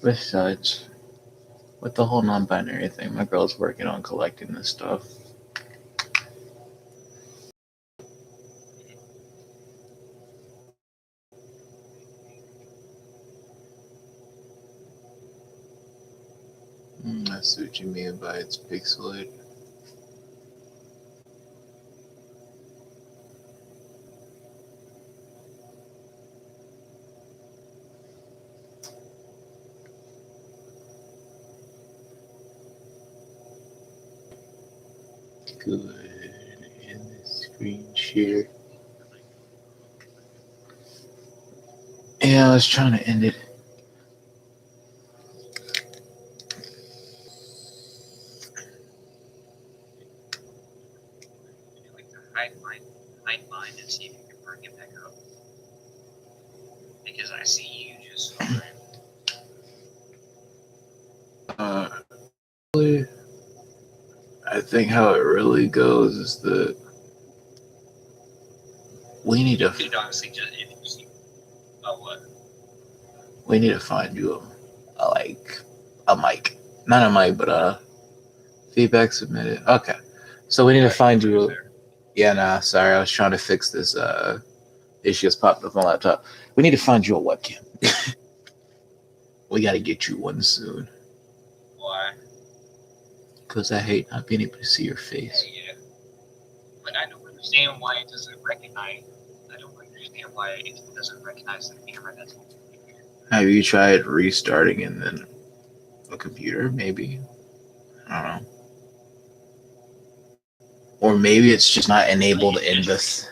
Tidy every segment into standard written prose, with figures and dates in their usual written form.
Besides, with the whole non-binary thing, my girl's working on collecting this stuff. I see what you mean by it's pixelated. Good. And the screen share. Yeah, I was trying to end it. Hide mine and see if you can bring it back up. Because I see you just I think how it really goes is that we need to. You'd honestly just if you see. Oh what? We need to find you a mic, not a mic, but feedback submitted. Okay, so we need to find you. Yeah, nah, sorry, I was trying to fix this issue that's popped up on my laptop. We need to find you a webcam. We got to get you one soon. Why? Because I hate not being able to see your face. Yeah. But I don't understand why it doesn't recognize. I don't understand why it doesn't recognize the camera that's on the computer. Have you tried restarting and then a computer? Maybe. I don't know. Or maybe it's just not enabled in this.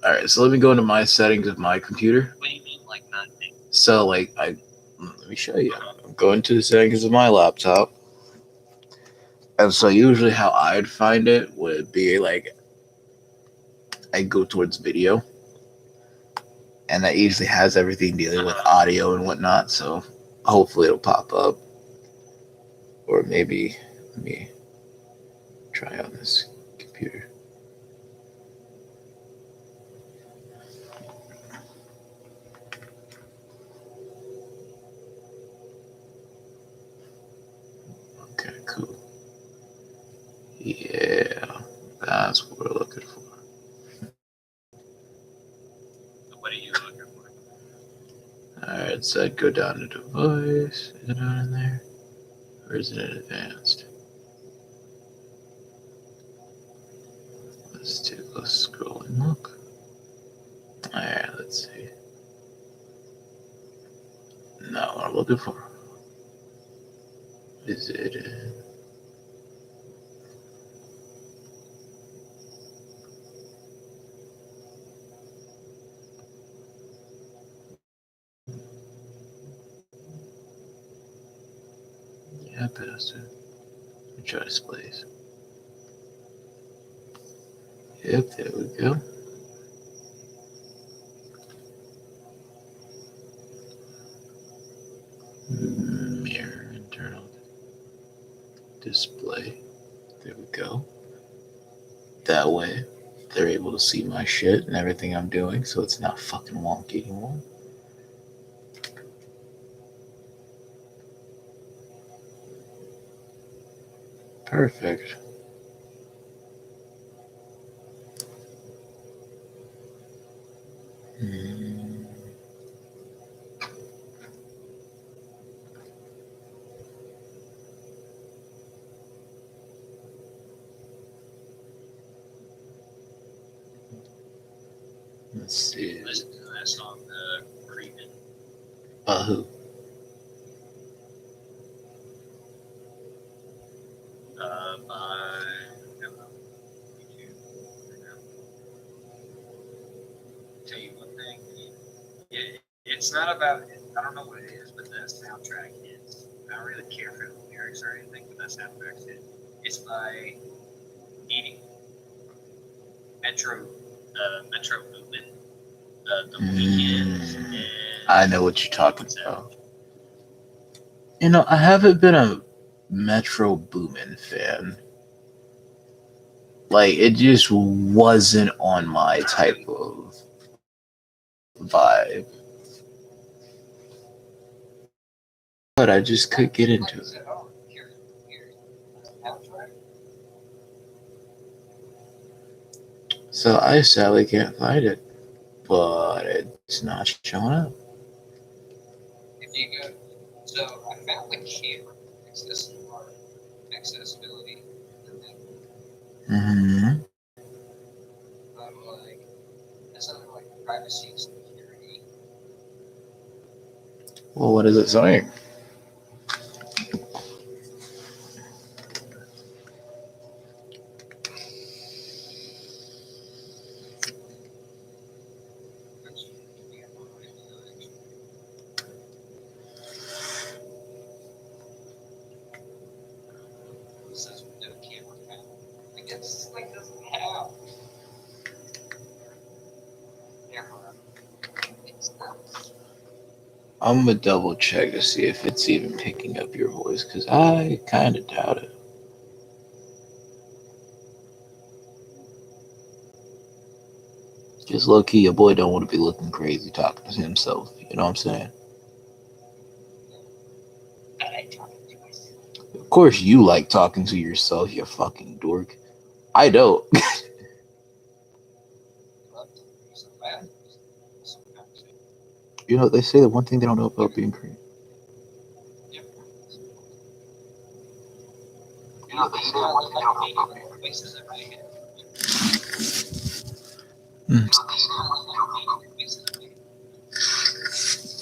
Alright, so let me go into my settings of my computer. What do you mean, like not? So, let me show you. I'm going to the settings of my laptop. And so, usually, how I'd find it would be I go towards video. And that usually has everything dealing with audio and whatnot. So, hopefully, it'll pop up. Or maybe, let me try on this computer. Okay, cool. Yeah, that's what we're looking for. What are you looking for? Alright, so I'd go down to device. Is it not in there? Or is it in advanced? Let's take a scroll and look. Alright, let's see. Not what I'm looking for. Is it in? Yeah, passed it. Let me try displays. Yep, there we go. Mirror internal display. There we go. That way, they're able to see my shit and everything I'm doing, so it's not fucking wonky anymore. Perfect. Let's see. Listen to that song, Creepin'. Who? By tell you one thing. It's not about. I don't know what it is, but the soundtrack is. I don't really care for the lyrics or anything, but that soundtrack's it. It's by Metro Boomin, The Weeknd. I know what you're talking about. You know, I haven't been a Metro Boomin fan. Like, it just wasn't on my type of vibe. but I just couldn't get into it. So I sadly can't find it, but it's not showing up. If you go, so I found the camera accessibility. Mm-hmm. I'm like, that's under like privacy and security. Well, what is it saying? It says no camera found. I guess this thing doesn't have camera. It's not. I'm gonna double check to see if it's even picking up your voice, because I kind of doubt it. Just low key, your boy don't want to be looking crazy talking to himself. You know what I'm saying? I talk to myself. Of course, you like talking to yourself, you fucking dork. I don't. You know, they say the one thing they don't know about being creative. Yep. You know, they say one thing they don't know about being places that make it.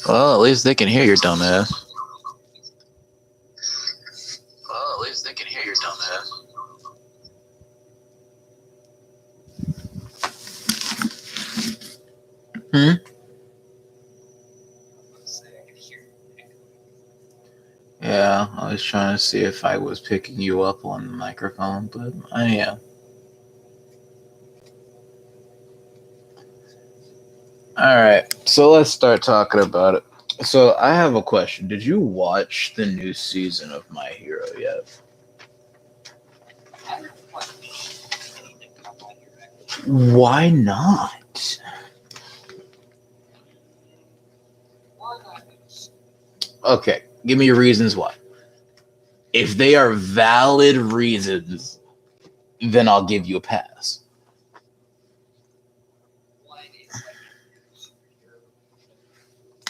Well, at least they can hear your dumb ass. Hmm? Yeah, I was trying to see if I was picking you up on the microphone, but I am. Alright, so let's start talking about it. So I have a question. Did you watch the new season of My Hero yet? Why not? Okay, give me your reasons why. If they are valid reasons, then I'll give you a pass.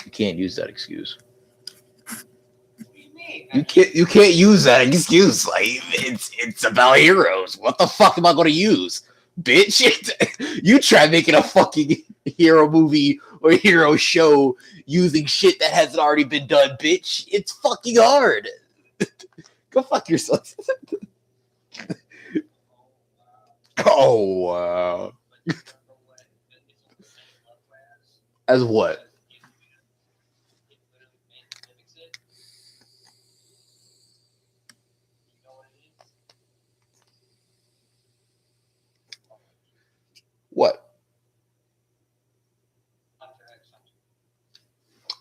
You can't use that excuse. You can't use that excuse. Like it's about heroes. What the fuck am I gonna use? Bitch, you try making a fucking hero movie or hero show using shit that hasn't already been done, bitch. It's fucking hard. Go fuck yourself. Oh wow. As what? What?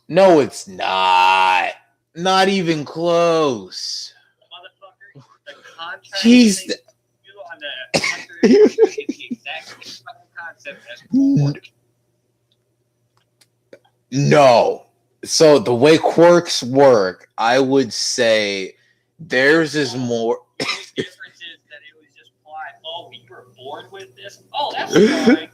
No, it's not. Not even close. Motherfucker, the contract Jeez. you on the Hunter is the exact same fucking concept as Quark. No. So the way quirks work, I would say theirs is more. The difference is that it was just plot. Oh, you were born with this? Oh, that's fine.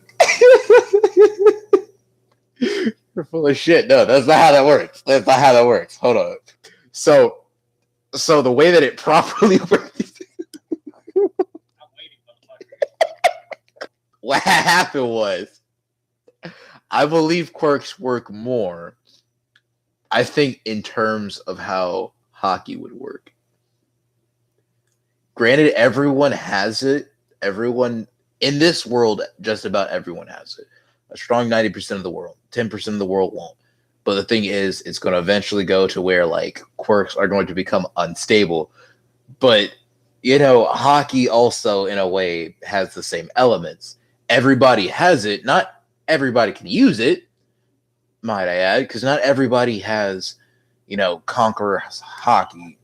You're full of shit. No, that's not how that works. That's not how that works. Hold on. So the way that it properly works. I'm waiting, motherfucker. What happened was, I believe quirks work more, I think, in terms of how hockey would work. Granted, everyone has it. Everyone in this world, just about everyone has it. A strong 90% of the world. 10% of the world won't. But the thing is, it's going to eventually go to where like quirks are going to become unstable. But, you know, hockey also, in a way, has the same elements. Everybody has it. Not everybody can use it, might I add, because not everybody has, you know, Conqueror hockey.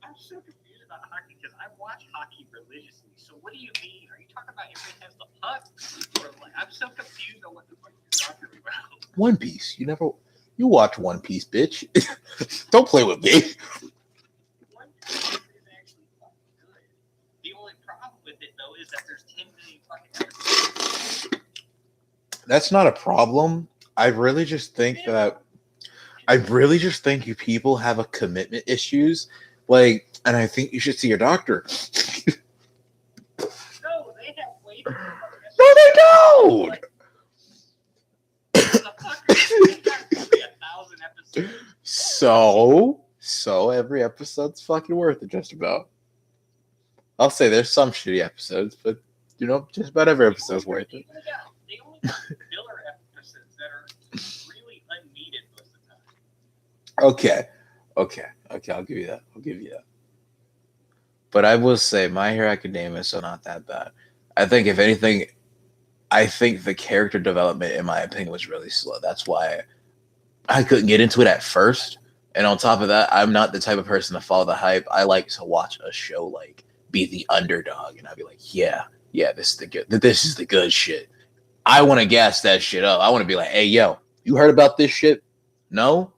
I'm so confused about hockey because I watch hockey religiously. So what do you mean? Are you talking about everybody has the puck? Or like, I'm so confused on what the fuck you're talking about. One Piece. You You watch One Piece, bitch. Don't play with me. One Piece is actually fucking good. The only problem with it though is that there's 10 million fucking episodes. That's not a problem. I really just think you people have a commitment issues. Like, and I think you should see your doctor. No, they have way too much. No, they don't. Like, the fuck? They got probably 1,000 episodes. So every episode's fucking worth it, just about. I'll say there's some shitty episodes, but you know, just about every episode's worth it. They only got filler episodes that are really unneeded most of the time. Okay, I'll give you that. But I will say, My Hero Academia is not that bad. I think, if anything, the character development, in my opinion, was really slow. That's why I couldn't get into it at first. And on top of that, I'm not the type of person to follow the hype. I like to watch a show, like, be the underdog, and I'd be like, yeah, this is the good shit. I want to gas that shit up. I want to be like, hey, yo, you heard about this shit? No?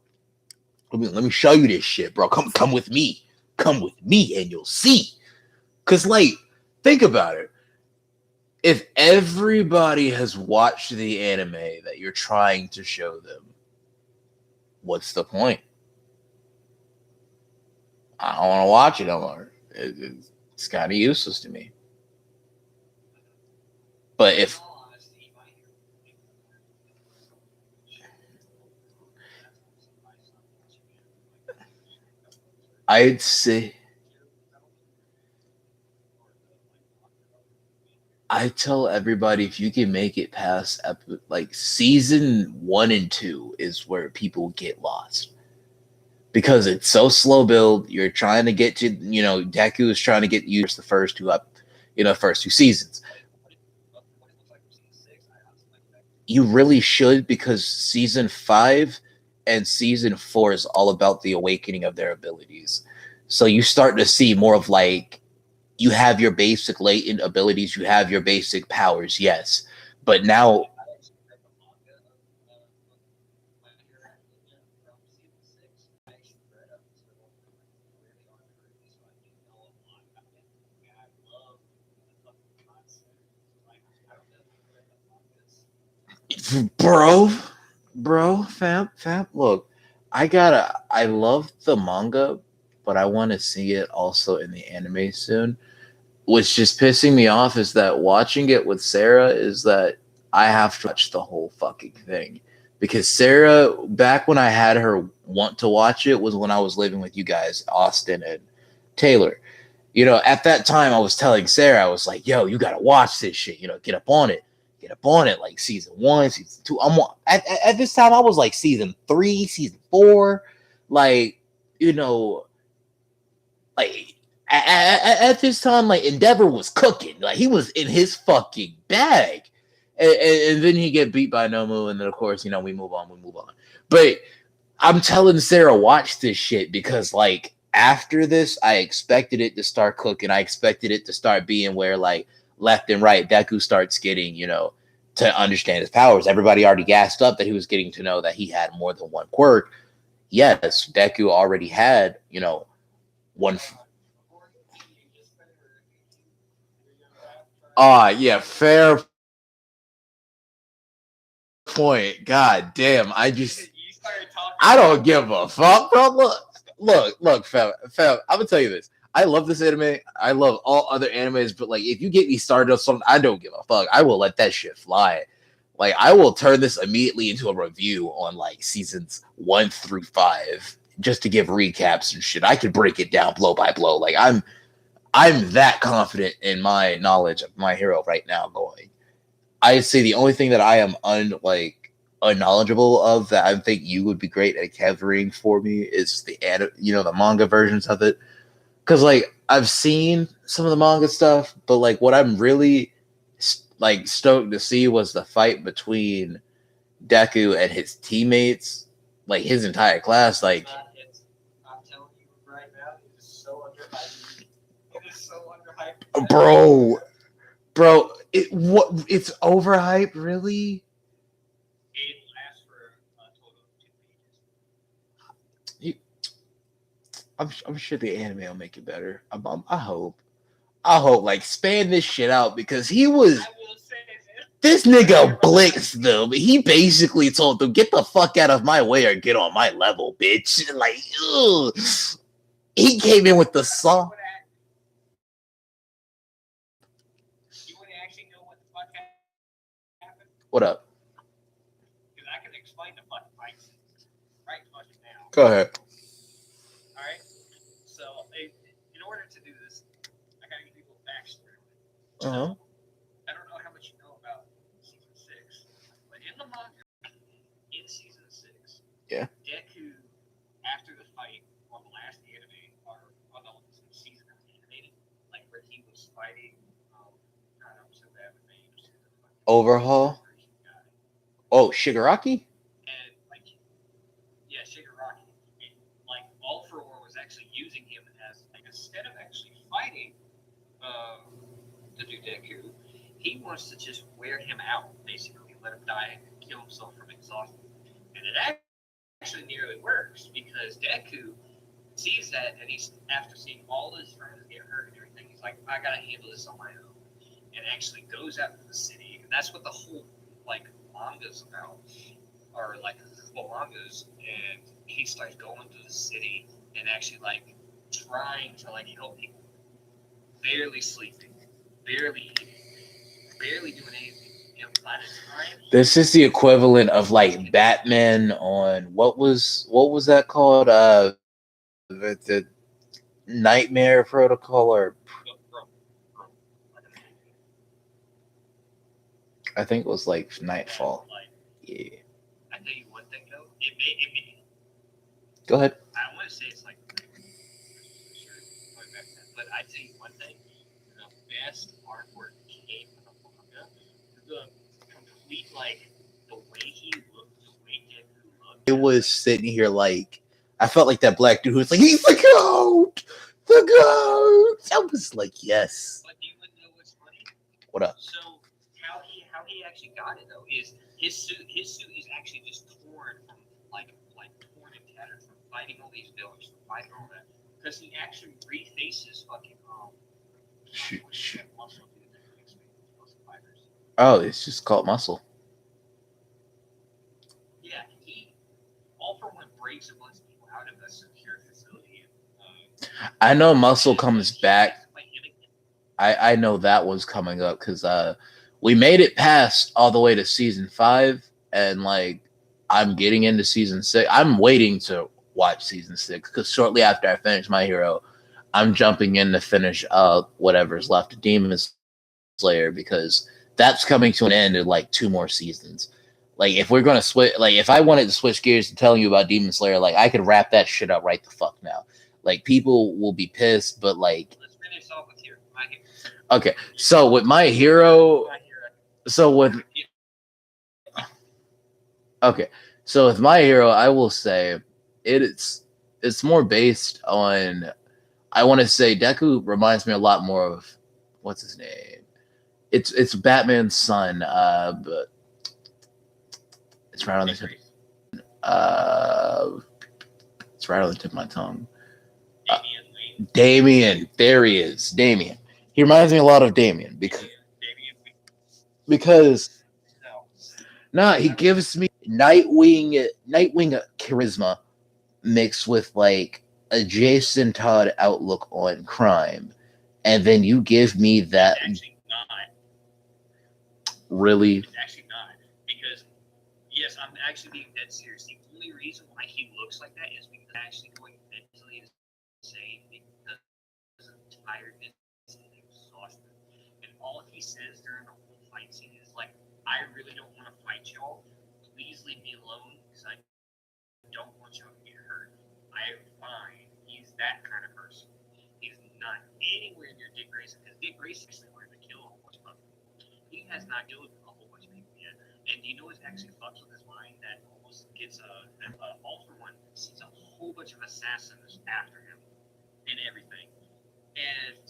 Let me show you this shit, bro. Come with me. Come with me and you'll see. Because, like, think about it. If everybody has watched the anime that you're trying to show them, what's the point? I don't want to watch it no more. It's kind of useless to me. But if I'd say, I tell everybody, if you can make it past like season 1 and 2 is where people get lost. Because it's so slow build. You're trying to get to, Deku is trying to get you the first two seasons. You really should, because season 5 and season 4 is all about the awakening of their abilities. So you start to see more of, like, you have your basic latent abilities, you have your basic powers, yes. But now fam, look, I love the manga, but I want to see it also in the anime soon. What's just pissing me off is that watching it with Sarah is that I have to watch the whole fucking thing. Because Sarah, back when I had her want to watch it, was when I was living with you guys, Austin and Taylor. At that time, I was telling Sarah, I was like, yo, you got to watch this shit. Get up on it. Like season 1, season 2. At this time, I was like season 3, season 4. Like, like at this time, like, Endeavor was cooking. Like, he was in his fucking bag. And then he get beat by Nomu, and then, of course, we move on. But I'm telling Sarah, watch this shit, because, like, after this, I expected it to start cooking. I expected it to start being where, like, left and right, Deku starts getting, to understand his powers. Everybody already gassed up that he was getting to know that he had more than one quirk. Yes, Deku already had, one. Yeah, fair point. God damn, I don't give a fuck, bro. Look, fam. I'm gonna tell you this. I love this anime. I love all other animes, but, like, if you get me started on something, I don't give a fuck. I will let that shit fly. Like, I will turn this immediately into a review on, like, seasons 1 through 5, just to give recaps and shit. I can break it down blow by blow. Like, I'm that confident in my knowledge of My Hero right now. Going, I'd say the only thing that I am unknowledgeable of that I think you would be great at covering for me is the manga versions of it. Because, like, I've seen some of the manga stuff, but, like, what I'm really, like, stoked to see was the fight between Deku and his teammates, like, his entire class. Like, I'm telling you right now, it is so underhyped. Bro, it's overhyped, really? It lasts for a total of 2 pages. I'm sure the anime will make it better. I hope. I hope like span this shit out because he was I will say this. this nigga blitzed them. He basically told them, "Get the fuck out of my way or get on my level, bitch." Like, ugh. He came in with the song. You want to actually know what the fuck happened? What up? Because I can explain the fucking fights right fucking now. Go ahead. All right. So, in order to do this, I gotta give you a little backstory. Uh-huh. So, I don't know how much you know about season 6, but in the manga, in season 6, Yeah. Deku, after the fight on the last anime, or on the season of the animated, like where he was fighting, God, I'm so bad with names. Overhaul. Oh, Shigaraki? And like, yeah, Shigaraki. And like, All for War was actually using him as like instead of actually fighting the new Deku, he wants to just wear him out, basically, let him die, kill himself from exhaustion. And it actually nearly works because Deku sees that, and he's after seeing all his friends get hurt and everything, he's like, I gotta handle this on my own, and actually goes out to the city, and that's what the whole like manga's about, or like well mangas, and he starts going to the city and actually like trying to like help people, barely sleeping, barely eating, barely doing anything. And by the time This is the equivalent of like Batman on what was that called? The Nightmare Protocol, or I think it was like Nightfall. like, Yeah. I tell you one thing though, it may Go ahead. I want to say it's like but I tell you one thing, the best artwork came from the manga. The complete like the way he looked, the way Deku looked. It was sitting here like I felt like that black dude who was like, he's the goat, the goat. I was like, yes. But do you know what's funny? What up? So how he actually got it though is his suit is actually just torn from like torn and tattered from fighting all these villains, from fighting all that. Because he actually refaces fucking Shoot. muscle dude that makes me muscle fighters. Oh, it's just called Muscle. Yeah, he all for one breaks a bunch of people out of a secure facility. I know Muscle comes back. I know that was coming up because we made it past all the way to season 5, and like I'm getting into season 6. I'm waiting to watch season 6 because shortly after I finish My Hero, I'm jumping in to finish up whatever's left of Demon Slayer because that's coming to an end in like 2 more seasons. Like if we're gonna switch, like if I wanted to switch gears to telling you about Demon Slayer, like I could wrap that shit up right the fuck now. Like people will be pissed, but like let's finish off with here. My Hero. Okay, so with My Hero, so with okay, so with My Hero, I will say it's more based on. I want to say Deku reminds me a lot more of what's his name. It's Batman's son, but it's right on the tip. It's right on the tip of my tongue. Damian, there he is, Damian. He reminds me a lot of Damian because he gives me Nightwing charisma mixed with like a Jason Todd outlook on crime, and then you give me that. It's actually not. Really? It's actually not, because yes, I'm actually being dead serious. The only reason why he looks like that is because actually going mentally insane because of tiredness and exhaustion. And all he says during the whole fight scene is like, I really don't want to fight y'all. Please leave me alone because I don't want y'all to get hurt. I am fine. He's that kind of person. He's not anywhere near Dick Grayson because Dick Grayson actually wanted to kill a whole bunch of people. He has not killed a whole bunch of people yet. And do you know what actually fucks with his mind that almost gets All for One sees a whole bunch of assassins after him and everything. And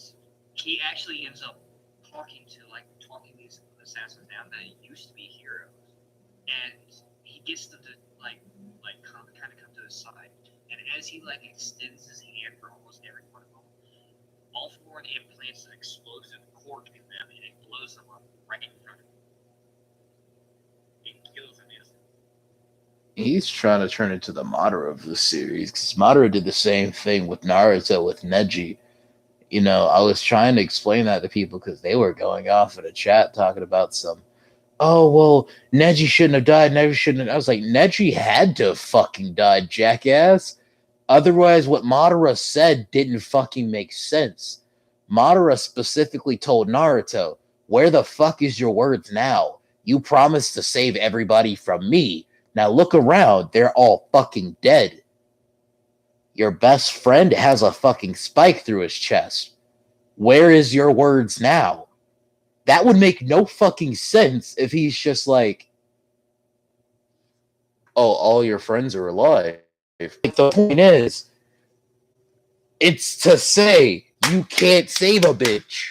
he actually ends up talking these assassins down that used to be heroes. And he gets them to kind of come to his side. And as he like extends his hand for almost every one of them, All For One implants an explosive cork in them, and it blows them up right in front of him. It kills him instantly. He's trying to turn into the Madara of the series because Madara did the same thing with Naruto with Neji. You know, I was trying to explain that to people because they were going off in a chat talking about some, oh, well, Neji shouldn't have died. Neji shouldn't have. I was like, Neji had to have fucking died, jackass. Otherwise, what Madara said didn't fucking make sense. Madara specifically told Naruto, where the fuck is your words now? You promised to save everybody from me. Now look around. They're all fucking dead. Your best friend has a fucking spike through his chest. Where is your words now? That would make no fucking sense if he's just like, oh, all your friends are alive. Like, the point is, it's to say you can't save a bitch.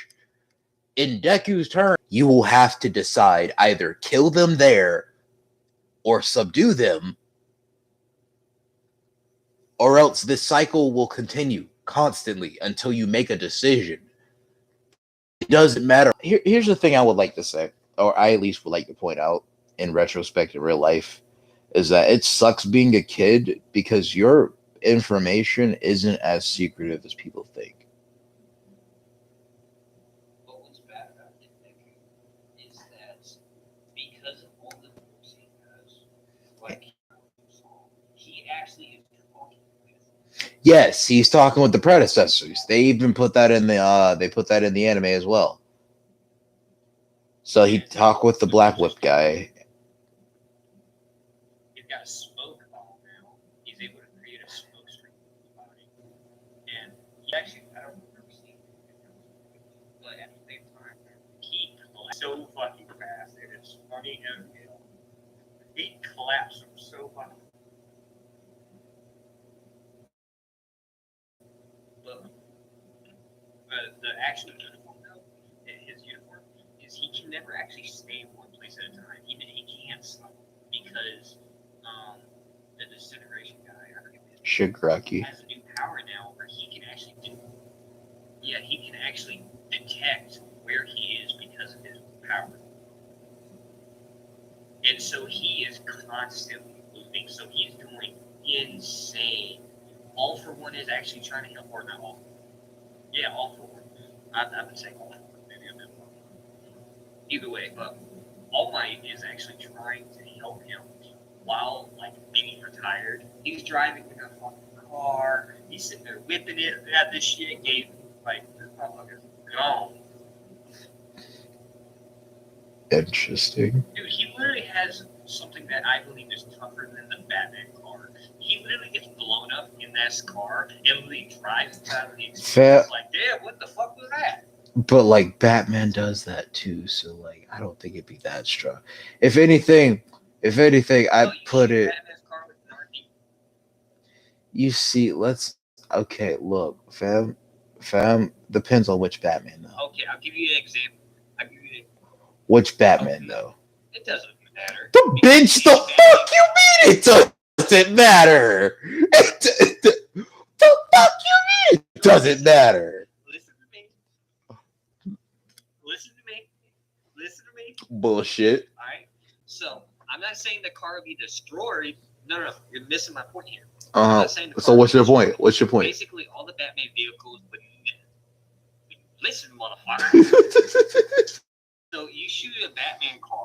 In Deku's turn, you will have to decide either kill them there or subdue them, or else this cycle will continue constantly until you make a decision. It doesn't matter. Here's the thing I would like to say, or I at least would like to point out in retrospect in real life, is that it sucks being a kid because your information isn't as secretive as people think. What was bad about Deku is that because of all the moves he has, like he actually is talking with. Yes, he's talking with the predecessors. They even put that in the anime as well. So he talked with the Black Whip guy. He's got a smoke ball now. He's able to create a smoke stream in his body. And he actually, I don't remember seeing it, but at the same time, he collapsed so fucking fast. It is funny as hell. He collapsed him so fucking. But the actual uniform, though, his uniform, is he can never actually stay in one place at a time. Even he can't stop because the disintegration guy, I forget his name, Shigaraki. has a new power now where he can actually he can actually detect where he is because of his power. And so he is constantly moving, so he's doing insane. All For One is actually trying to help, or not all. Yeah, All For One. I've been saying All For One, maybe a bit more. Either way, but All Might is actually trying to help him while, like, being retired. He's driving in a fucking car. He's sitting there whipping it. That this shit gave, like, this motherfucker's gone. Interesting. Dude, he literally has something that I believe is tougher than the Batman car. He literally gets blown up in that car and literally drives out of the experience. Like, damn, what the fuck was that? But like Batman does that too, so like I don't think it'd be that strong. If anything, I put it. Batman's car with an RP. You see, okay, look, fam, depends on which Batman though. Okay, I'll give you an example. Which Batman though? It doesn't matter. The bitch, the fuck you mean it doesn't matter? The fuck you mean it doesn't matter? Listen to me. Bullshit. Alright? So, I'm not saying the car will be destroyed. No, you're missing my point here. So what's your point? What's your point? Basically, all the Batman vehicles would listen, motherfucker. So you shoot a Batman car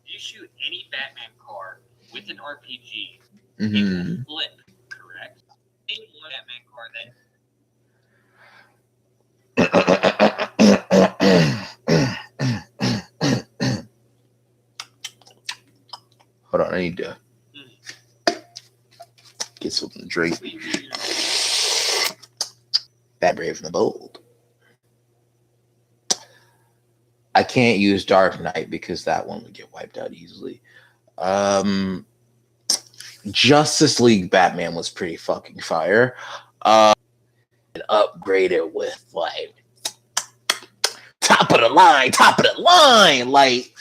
you shoot any Batman car with an RPG, it will flip, correct? Name one Batman car that. Hold on, I need to get something to drink. Bat Brave and the Bold. I can't use Dark Knight because that one would get wiped out easily. Justice League Batman was pretty fucking fire. And upgraded with like top of the line. Like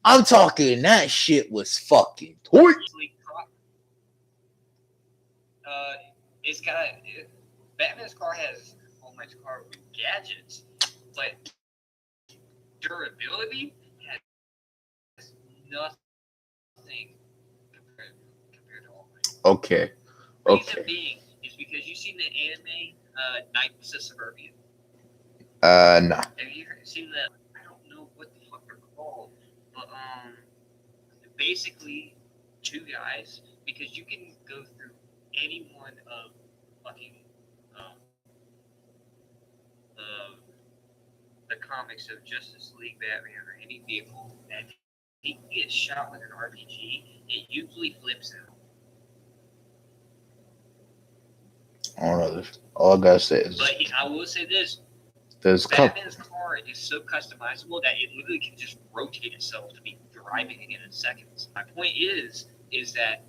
I'm talking that shit was fucking toy. it's got Batman's car has All Might's car with gadgets, but durability has nothing compared to All Might. Okay. Reason being is because you've seen the anime Knights of Suburbia. No. Have you seen that? I don't know what the fuck they're called, but basically two guys, because you can go through any one of fucking the comics of Justice League, Batman, or any vehicle, and he gets shot with an RPG, it usually flips out. I don't know. All I gotta say is, But I will say this: there's Batman's car is so customizable that it literally can just rotate itself to be driving in seconds. My point is that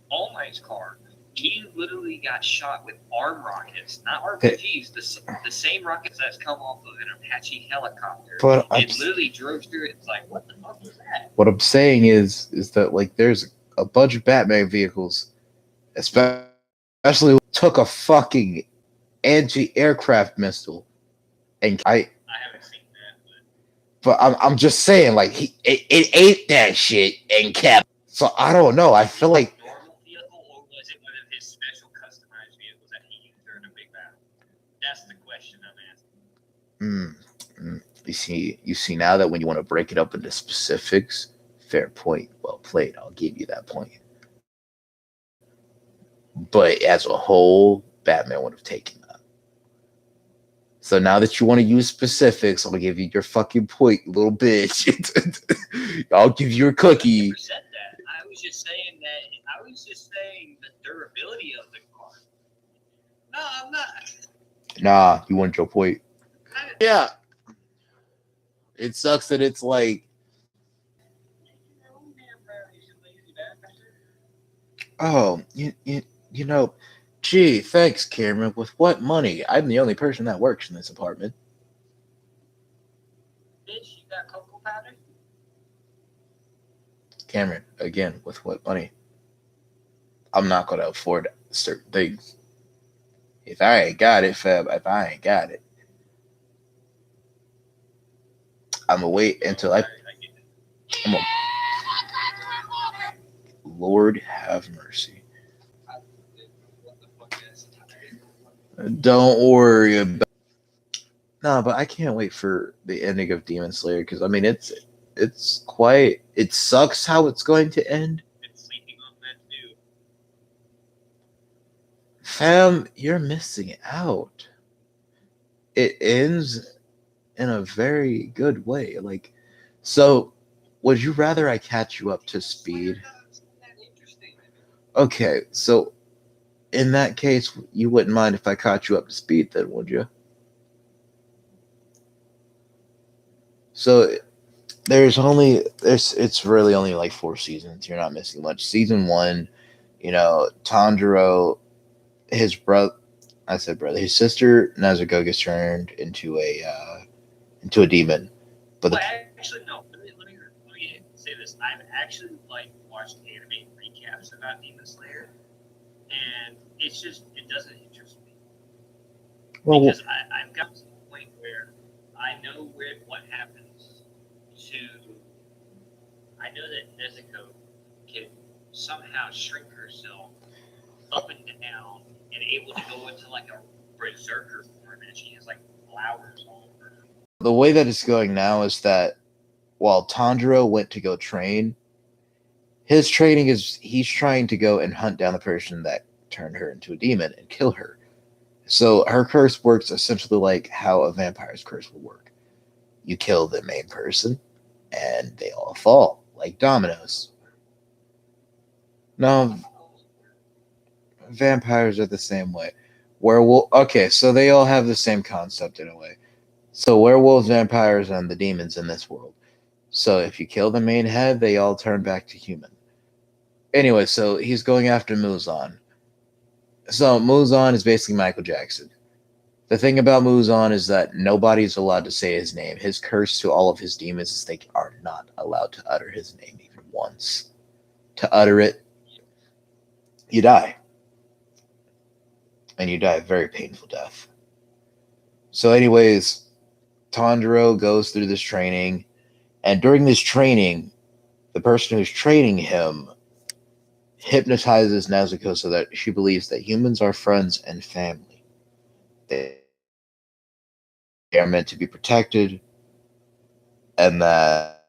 All Might's car, he literally got shot with arm rockets, not RPGs, the same rockets that's come off of an Apache helicopter. But it literally drove through it. It's like, what the fuck was that? What I'm saying is that like there's a bunch of Batman vehicles, especially took a fucking anti-aircraft missile, and I haven't seen that, but I'm just saying like it ate that shit and kept. So I don't know. I feel like normal vehicle, or was it one of his special customized vehicles that he used during a big battle? That's the question I'm asking. You see now that when you want to break it up into specifics, fair point, well played. I'll give you that point. But as a whole, Batman would have taken that. So now that you want to use specifics, I'm gonna give you your fucking point, you little bitch. I'll give you a cookie. I never said that. I was just saying the durability of the car. No, I'm not. Nah, you want your point? Yeah. It sucks that it's like, oh, you know, gee, thanks, Cameron. With what money? I'm the only person that works in this apartment. Bitch, you got cocoa powder? Cameron, again, with what money? I'm not going to afford certain things. If I ain't got it, Fab, if I ain't got it, I'm going to wait until Lord have mercy. Don't worry about. No, but I can't wait for the ending of Demon Slayer because I mean it's quite. It sucks how it's going to end. Sleeping on that too. Fam, you're missing out. It ends in a very good way. Like, so would you rather I catch you up to speed? Okay, so in that case, you wouldn't mind if I caught you up to speed then, would you? So it's really only like 4 seasons. You're not missing much. Season 1, Tanjiro, his his sister Nezuko gets turned into a demon. But actually no. Let me say this. I've actually watched anime recaps about Demon Slayer, and it doesn't interest me. Well, because I've got to the point where I know what happens to. I know that Nezuko can somehow shrink herself up and down and able to go into like a berserker form, and she has like flowers all over her. The way that it's going now is that while Tanjiro went to go train, his training is he's trying to go and hunt down the person that turned her into a demon and kill her. So her curse works essentially like how a vampire's curse will work. You kill the main person, and they all fall, like dominoes. No, vampires are the same way. Okay, so they all have the same concept in a way. So werewolves, vampires, and the demons in this world. So if you kill the main head, they all turn back to human. Anyway, so he's going after Muzan. So Muzan is basically Michael Jackson. The thing about Muzan is that nobody's allowed to say his name. His curse to all of his demons is they are not allowed to utter his name even once. To utter it, you die. and you die a very painful death. So, anyways, Tanjiro goes through this training, and during this training, the person who's training him hypnotizes Nezuko so that she believes that humans are friends and family. They are meant to be protected, and that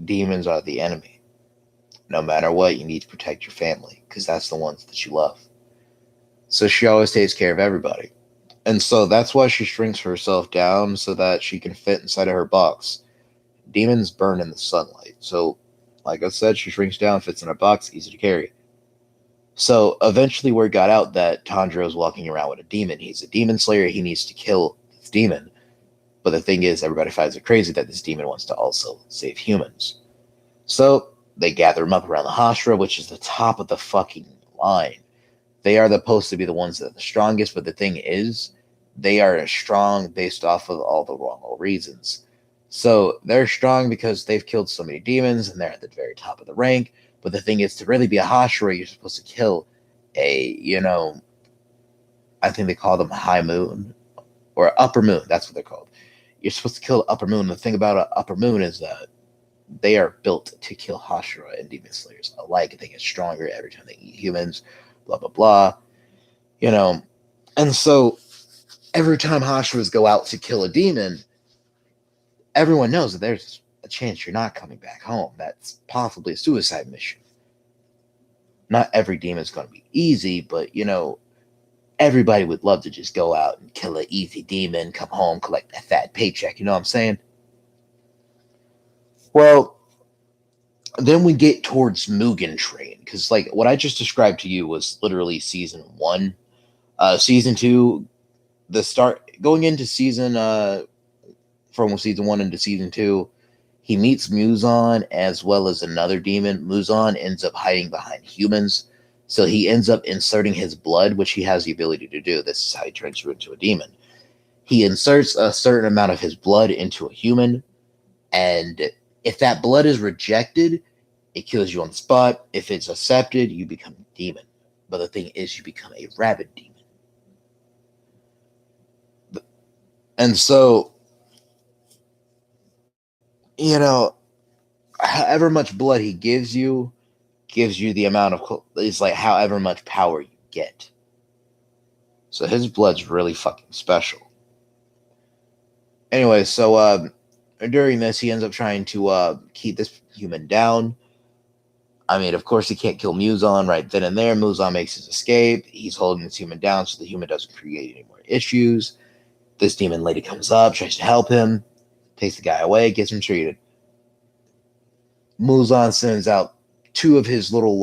demons are the enemy. No matter what, you need to protect your family because that's the ones that you love. So she always takes care of everybody. And so that's why she shrinks herself down so that she can fit inside of her box. Demons burn in the sunlight. So, like I said, she shrinks down, fits in a box, easy to carry. So eventually word got out that Tanjiro's walking around with a demon. He's a demon slayer. He needs to kill this demon. But the thing is, everybody finds it crazy that this demon wants to also save humans. So they gather him up around the Hashira, which is the top of the fucking line. They are supposed to be the ones that are the strongest, but the thing is, they are strong based off of all the wrong reasons. So they're strong because they've killed so many demons and they're at the very top of the rank. But the thing is, to really be a Hashira, you're supposed to kill I think they call them High Moon or Upper Moon. That's what they're called. You're supposed to kill Upper Moon. The thing about an Upper Moon is that they are built to kill Hashira and Demon Slayers alike. They get stronger every time they eat humans, blah, blah, blah. And so every time Hashiras go out to kill a demon, everyone knows that there's a chance you're not coming back home. That's possibly a suicide mission. Not every demon is going to be easy, but, everybody would love to just go out and kill an easy demon, come home, collect a fat paycheck. You know what I'm saying? Well, then we get towards Mugen Train, because, what I just described to you was literally season 1. Season 2, the start, going into from season 1 into season 2, he meets Muzan as well as another demon. Muzan ends up hiding behind humans, so he ends up inserting his blood, which he has the ability to do. This is how he turns you into a demon. He inserts a certain amount of his blood into a human, and if that blood is rejected, it kills you on the spot. If it's accepted, you become a demon. But the thing is, you become a rabid demon. And so, however much blood he gives you the amount of, it's like however much power you get. So his blood's really fucking special. Anyway, so during this, he ends up trying to keep this human down. I mean, of course, he can't kill Muzan right then and there. Muzan makes his escape. He's holding this human down so the human doesn't create any more issues. This demon lady comes up, tries to help him, takes the guy away, gets him treated. Muzan sends out 2 of his little,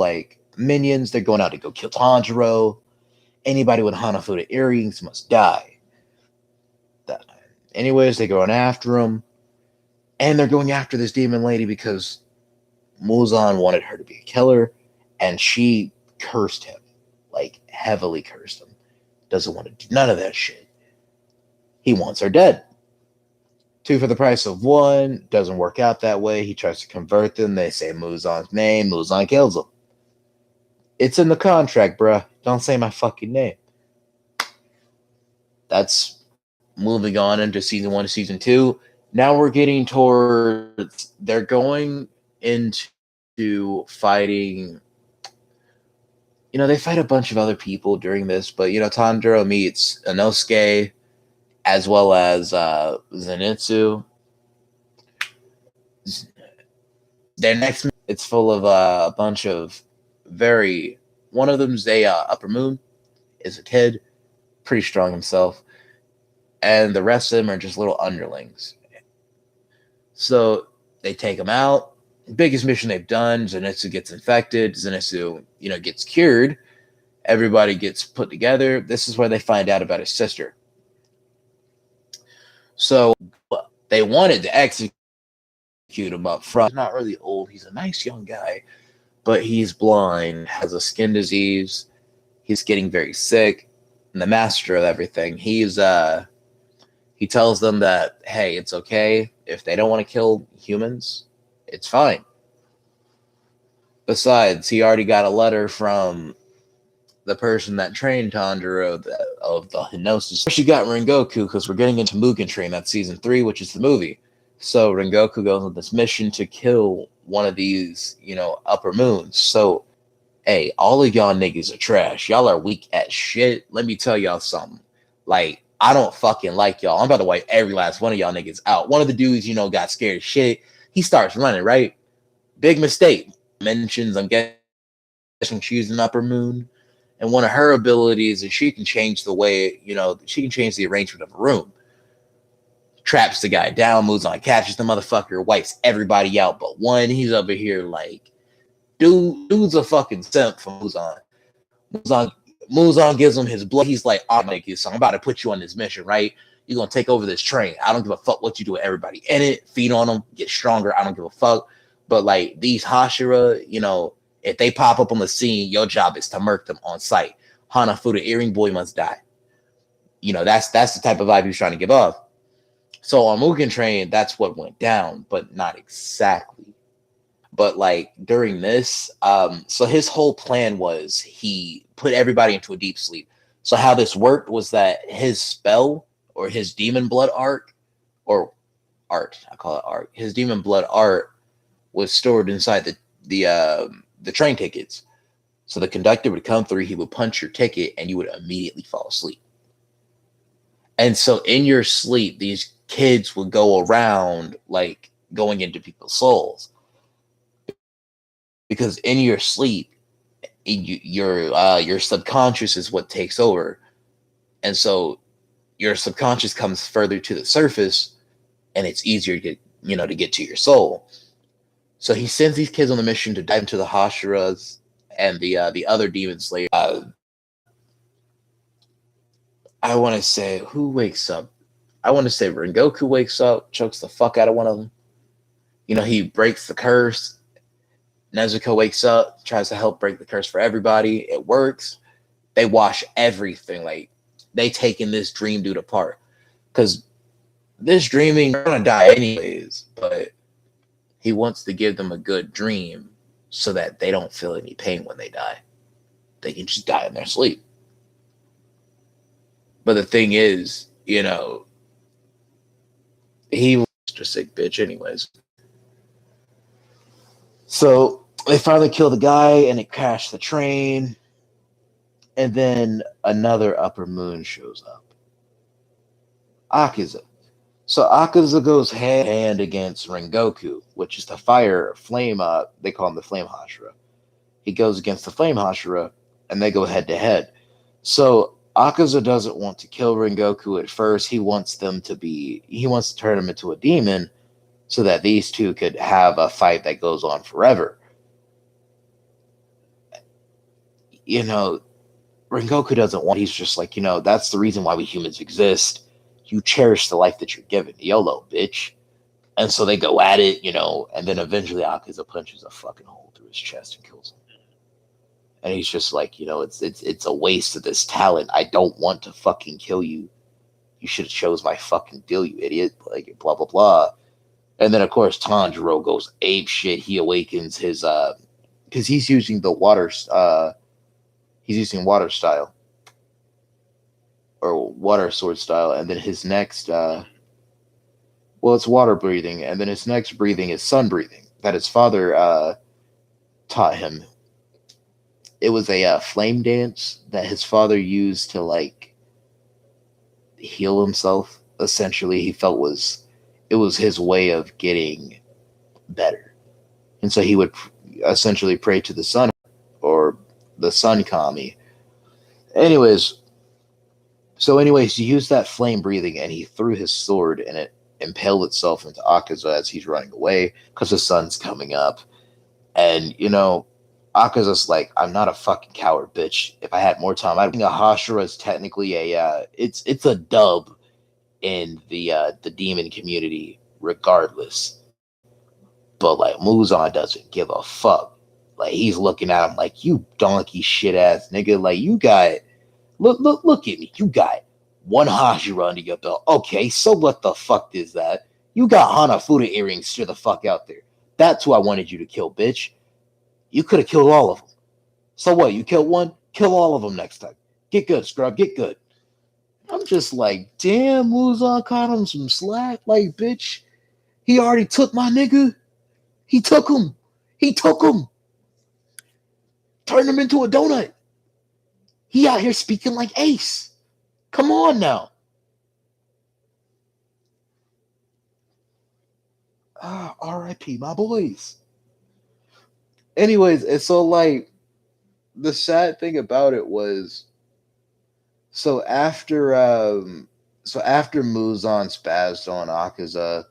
minions. They're going out to go kill Tanjiro. Anybody with Hanafuda earrings must die. Anyways, they're going after him. And they're going after this demon lady because Muzan wanted her to be a killer, and she cursed him. Heavily cursed him. Doesn't want to do none of that shit. He wants her dead. 2 for the price of 1. Doesn't work out that way. He tries to convert them. They say Muzan's name. Muzan kills him. It's in the contract, bruh. Don't say my fucking name. That's moving on into season 1 to season 2. Now we're getting towards, they're going into fighting, they fight a bunch of other people during this, but, Tanjiro meets Inosuke as well as Zenitsu. Their next, it's full of a bunch of one of them's a Upper Moon, is a kid, pretty strong himself, and the rest of them are just little underlings. So they take him out. Biggest mission they've done, Zenitsu gets infected, Zenitsu, gets cured, everybody gets put together. This is where they find out about his sister. So they wanted to execute him up front. He's not really old. He's a nice young guy, but he's blind, has a skin disease. He's getting very sick. And the master of everything, he tells them that, hey, it's okay. If they don't want to kill humans, it's fine. Besides, he already got a letter from the person that trained Tanjiro of the Hypnosis. She got Rengoku because we're getting into Mugen Train. That's season 3, which is the movie. So Rengoku goes on this mission to kill one of these, upper moons. So, hey, all of y'all niggas are trash. Y'all are weak as shit. Let me tell y'all something. Like, I don't fucking like y'all. I'm about to wipe every last one of y'all niggas out. One of the dudes, got scared as shit. He starts running, right? Big mistake. Mentions, I'm guessing she's an upper moon. And one of her abilities is she can change the way, she can change the arrangement of a room. Traps the guy down, moves on, catches the motherfucker, wipes everybody out but one. He's over here like, dude's a fucking simp for Muzan. Muzan gives him his blood. He's like, I'll make you, so I'm about to put you on this mission, right? You're going to take over this train. I don't give a fuck what you do with everybody in it. Feed on them, get stronger. I don't give a fuck. But like these Hashira, if they pop up on the scene, your job is to murk them on sight. Hanafuda, earring boy must die. That's the type of vibe he's trying to give off. So on Mugen Train, that's what went down, but not exactly. But like during this, so his whole plan was he put everybody into a deep sleep. So how this worked was that his spell or his demon blood art, I call it art. His demon blood art was stored inside the train tickets. So the conductor would come through, he would punch your ticket, and you would immediately fall asleep. And so in your sleep, these kids would go around like going into people's souls. Because in your sleep, your subconscious is what takes over. And so your subconscious comes further to the surface, and it's easier to get to your soul. So he sends these kids on the mission to dive into the Hashiras and the other demon slayer. I want to say, who wakes up? I want to say Rengoku wakes up, chokes the fuck out of one of them. He breaks the curse. Nezuko wakes up, tries to help break the curse for everybody. It works. They wash everything. Like, they taking this dream dude apart. Because this dreaming, they're going to die anyways. But he wants to give them a good dream so that they don't feel any pain when they die. They can just die in their sleep. But the thing is, he was just a sick bitch anyways. So they finally kill the guy and it crashed the train. And then another upper moon shows up. Akaza. So Akaza goes hand in hand against Rengoku, which is the flame, they call him the Flame Hashira. He goes against the Flame Hashira, and they go head to head. So Akaza doesn't want to kill Rengoku at first. He wants to turn him into a demon so that these two could have a fight that goes on forever. Rengoku doesn't want, he's just like, that's the reason why we humans exist. You cherish the life that you're given. YOLO, bitch. And so they go at it, and then eventually Akaza punches a fucking hole through his chest and kills him. And he's just like, it's a waste of this talent. I don't want to fucking kill you. You should have chose my fucking deal, you idiot. Like, blah, blah, blah. And then, of course, Tanjiro goes ape shit. He awakens his, because he's using the water, he's using water style. Or water sword style. And then his next, it's water breathing. And then his next breathing is sun breathing. That his father taught him. It was a flame dance that his father used to, like, heal himself. Essentially, he felt it was his way of getting better. And so he would essentially pray to the sun, or the sun kami. Anyways, he used that flame breathing, and he threw his sword, and it impaled itself into Akaza as he's running away, because the sun's coming up. And, Akaza's like, I'm not a fucking coward, bitch. If I had more time, I think a Hashira is technically it's a dub in the demon community, regardless. But like Muzan doesn't give a fuck. Like, he's looking at him like, you donkey shit ass nigga. Like, you got look at me. You got one Hashira under your belt. Okay, so what the fuck is that? You got Hanafuda earrings to the fuck out there. That's who I wanted you to kill, bitch. You could have killed all of them. So what? You killed one? Kill all of them next time. Get good, scrub. Get good. I'm just like, damn, Muzan caught him some slack. Like, bitch, he already took my nigga. He took him. He took him. Turned him into a donut. He out here speaking like Ace. Come on now. R.I.P. my boys. Anyways, and so like the sad thing about it was after Muzan spazzed on Akaza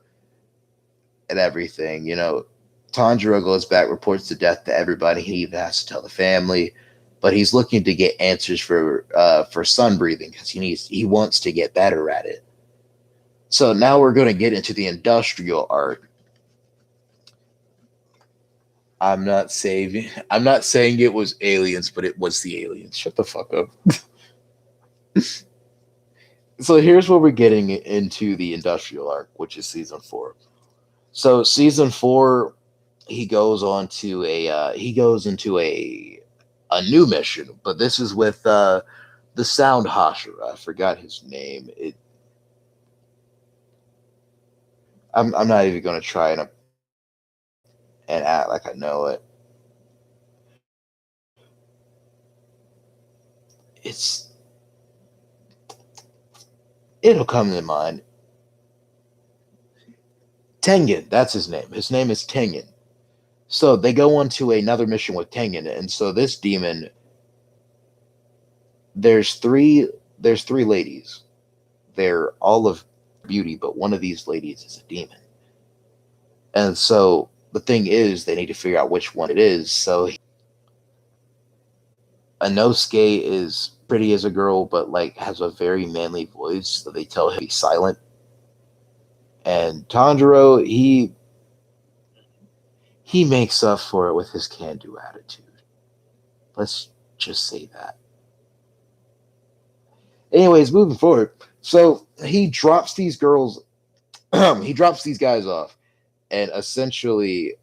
and everything, Tanjiro goes back, reports the death to everybody. He even has to tell the family, but he's looking to get answers for sun breathing because he wants to get better at it. So now we're going to get into the industrial arc. I'm not saying it was aliens, but it was the aliens. Shut the fuck up. So here's where we're getting into the industrial arc, which is season 4. So season 4, he goes into a new mission, but this is with the Sound Hashira. I forgot his name. I'm not even going to try and act like I know it. It'll come to mind. Tengen, that's his name. His name is Tengen. So they go on to another mission with Tengen, and so this demon, there's three ladies. They're all of beauty, but one of these ladies is a demon. And so the thing is, they need to figure out which one it is. So Inosuke is pretty as a girl, but like has a very manly voice, so they tell him to be silent. And Tanjiro, he makes up for it with his can-do attitude. Let's just say that. Anyways, moving forward. So he drops these girls, he drops these guys off, and essentially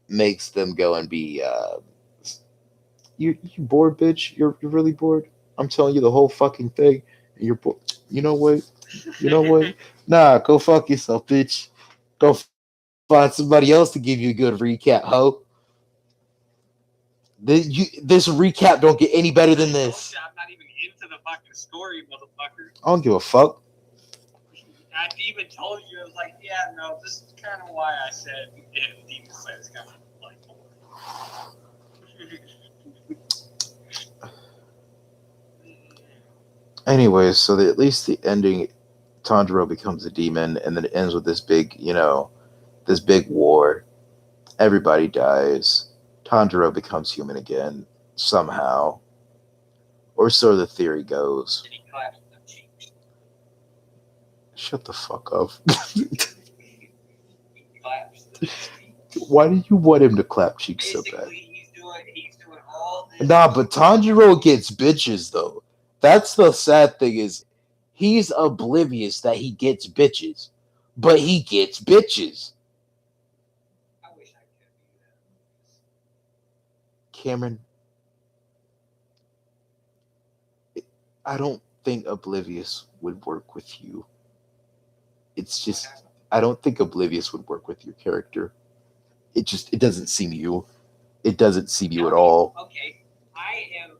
makes them go and be you bored, bitch? You're really bored? I'm telling you the whole fucking thing, and you're bored. You know what? Nah, go fuck yourself, bitch. Go find somebody else to give you a good recap, ho. This recap don't get any better than this. I'm not even into the fucking story, motherfucker. I don't give a fuck. I even told you, I was like, yeah, no, this is kind of why I said Demon Slayer is kind of like Anyways, so at least the ending, Tanjiro becomes a demon, and then it ends with this big, this big war. Everybody dies. Tanjiro becomes human again, somehow. Or so the theory goes. And he claps the cheeks. Shut the fuck up. He claps the cheeks. Why do you want him to clap cheeks so bad? He's doing all this. Nah, but Tanjiro gets bitches, though. That's the sad thing is, he's oblivious that he gets bitches. But he gets bitches. I wish I could do that. Cameron, I don't think oblivious would work with you. It's just, I don't think oblivious would work with your character. It doesn't seem you. It doesn't seem you at all. Okay, I am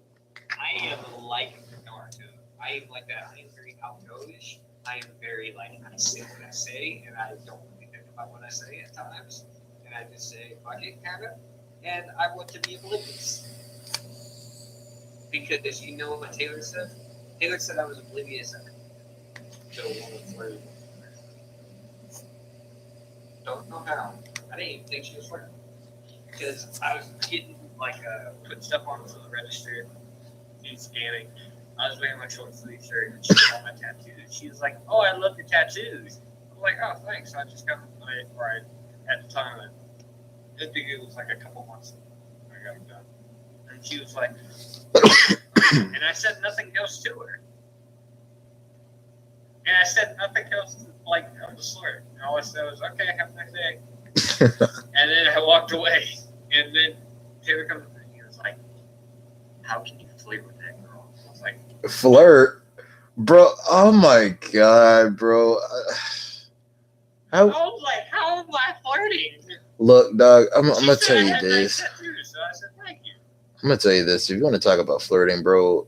like Naruto. I am like that. I am very outgoish. I am very like, I say what I say, and I don't really think about what I say at times. And I just say, fuck it, kind of. And I want to be oblivious. Because you know what Taylor said? Taylor said I was oblivious to a woman flirting. Don't know how. I didn't even think she was flirting. Because I was getting, like, putting stuff on for the register. She was scanning. I was wearing my short sleeve shirt, and she saw my tattoos. She was like, oh, I love your tattoos. I was like, oh, thanks. I just got them right at the time. I think it was like a couple months I got them done. And she was like, and I said nothing else to her. And I said nothing else, like, on the slur. And all I said was, okay, have a nice day. And then I walked away. And then Taylor comes up and he was like, how can you flirt with that girl? It's like, Flirt, bro. Oh my god, bro. I was like, how am I flirting? Look, dog. I'm She gonna said tell I you had nice this. tattoos, so I said thank you. I'm gonna tell you this. If you want to talk about flirting, bro,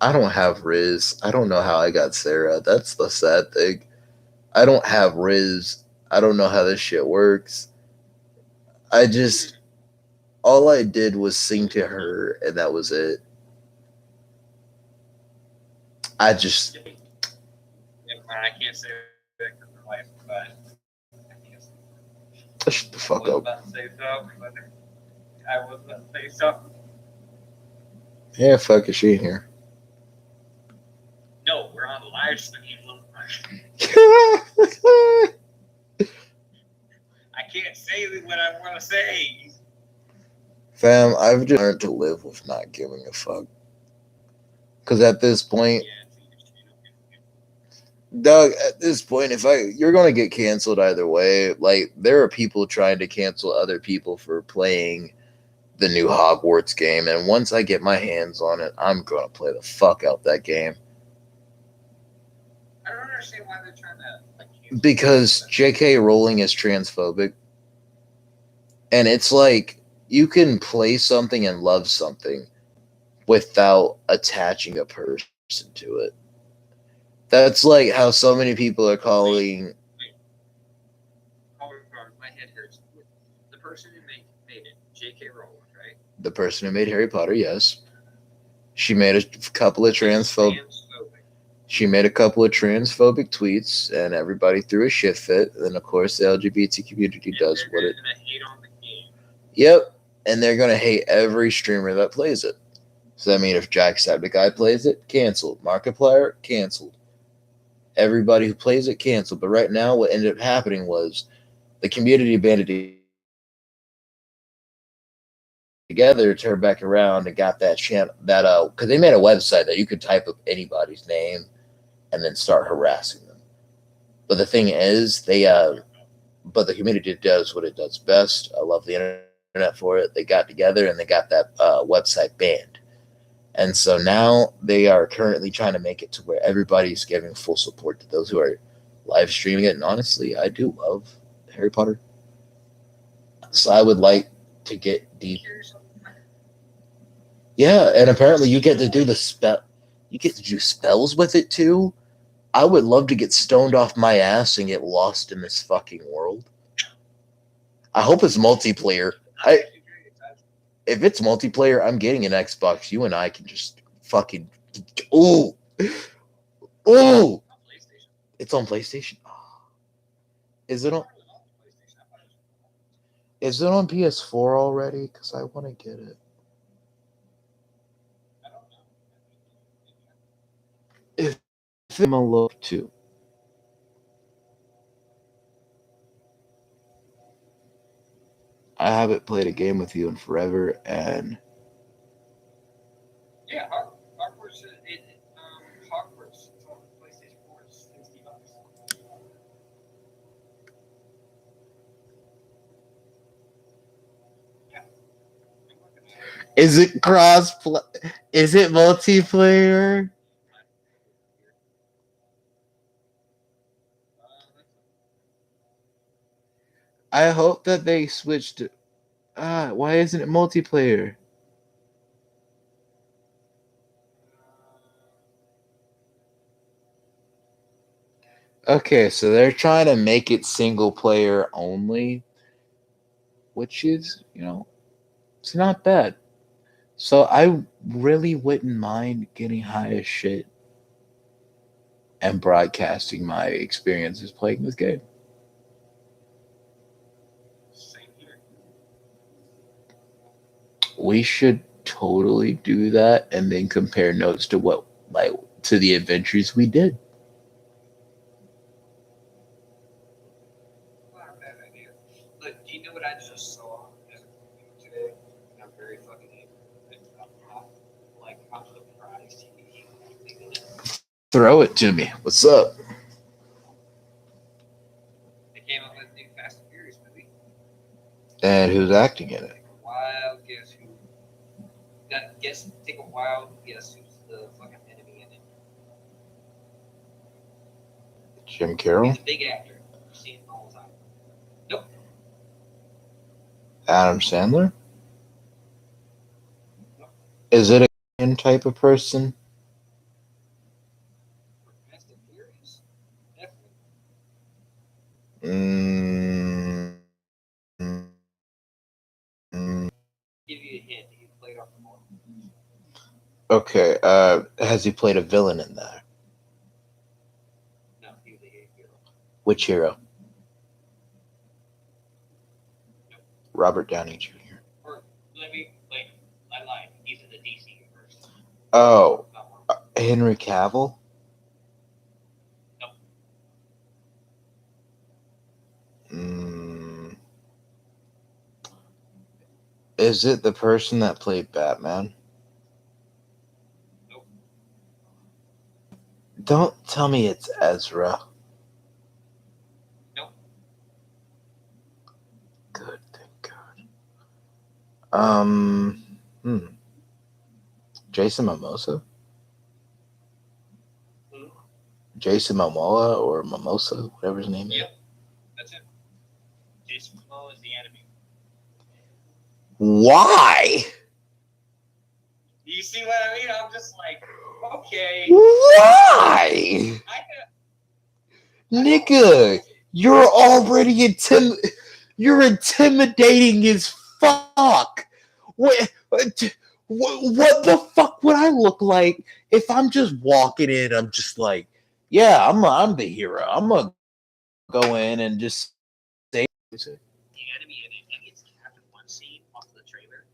I don't have Riz. I don't know how I got Sarah. That's the sad thing. I don't have Riz. I don't know how this shit works. I just all I did was sing to her, and that was it. I just I can't say that because my wife, but I can't say shut the fuck I was up. about to say something, but I was about to say something. Yeah, fuck is she in here? No, we're on the live stream. I can't say what I want to say. Fam, I've just learned to live with not giving a fuck. Cause at this point, Doug, at this point, you're gonna get canceled either way. Like there are people trying to cancel other people for playing the new Hogwarts game, and once I get my hands on it, I'm gonna play the fuck out that game. I don't understand why they're trying to cancel Because J.K. Rowling is transphobic, and it's like you can play something and love something without attaching a person to it. That's like how so many people are calling. Hold on, my head hurts. The person who made it, J.K. Rowling, right? The person who made Harry Potter, yes. She made a couple of transphobic tweets, and everybody threw a shit fit. And of course, the LGBT community does what it. Hate on the game. Yep, and they're gonna hate every streamer that plays it. So that means if Jacksepticeye plays it, canceled. Markiplier, canceled. Everybody who plays it, canceled. But right now, what ended up happening was the community banded together, turned back around, and got that channel because they made a website that you could type up anybody's name and then start harassing them. But the thing is, but the community does what it does best. I love the internet for it. They got together and they got that website banned. And so now they are currently trying to make it to where everybody's giving full support to those who are live streaming it. And honestly, I do love Harry Potter. So I would like to get deep. Yeah, and apparently you get to do the spell. You get to do spells with it too. I would love to get stoned off my ass and get lost in this fucking world. I hope it's multiplayer. If it's multiplayer, I'm getting an Xbox. You and I can just fucking. Ooh! It's on PlayStation. Is it on? Is it on PS4 already? Because I want to get it. If I'm a look too. I haven't played a game with you in forever, and yeah, Hogwarts. Hogwarts on PlayStation 4 is $60. Yeah. is it cross-play? Is it multiplayer? I hope that they switched. Why isn't it multiplayer? Okay, so they're trying to make it single player only, which is, it's not bad. So I really wouldn't mind getting high as shit and broadcasting my experiences playing this game. Same here. We should totally do that and then compare notes to to the adventures we did. Not a bad idea. Look, do you know what I just saw today? And I'm very fucking angry. I'm surprised he even Throw it to me. What's up? They came up with a new Fast and Furious movie. And who's acting in it? Wild guess who? Yes, take a while to guess who's the fucking enemy in it. Jim Carroll? He's a big actor. You see him all the time. Nope. Adam Sandler? Nope. Is it a type of person? Fast and Furious. Definitely. Give you a hint. He played off the board. Okay. Has he played a villain in there? No, he was a hero. Which hero? Robert Downey Jr. Or let me I lied. He's in the DC universe. Oh, Not Marvel. Henry Cavill? Nope. Is it the person that played Batman? Nope. Don't tell me it's Ezra. Nope. Good, thank God. Jason Momoa? Who? Jason Momoa or Mimosa, whatever his name is. Yep. That's it. Jason Momoa is the enemy. Why? You see what I mean? I'm just like, okay. Why? Nigga, you're already you're intimidating as fuck. What the fuck would I look like if I'm just walking in? I'm just like, yeah, I'm the hero. I'm gonna go in and just say The enemy in it, and it's happened one scene off the trailer.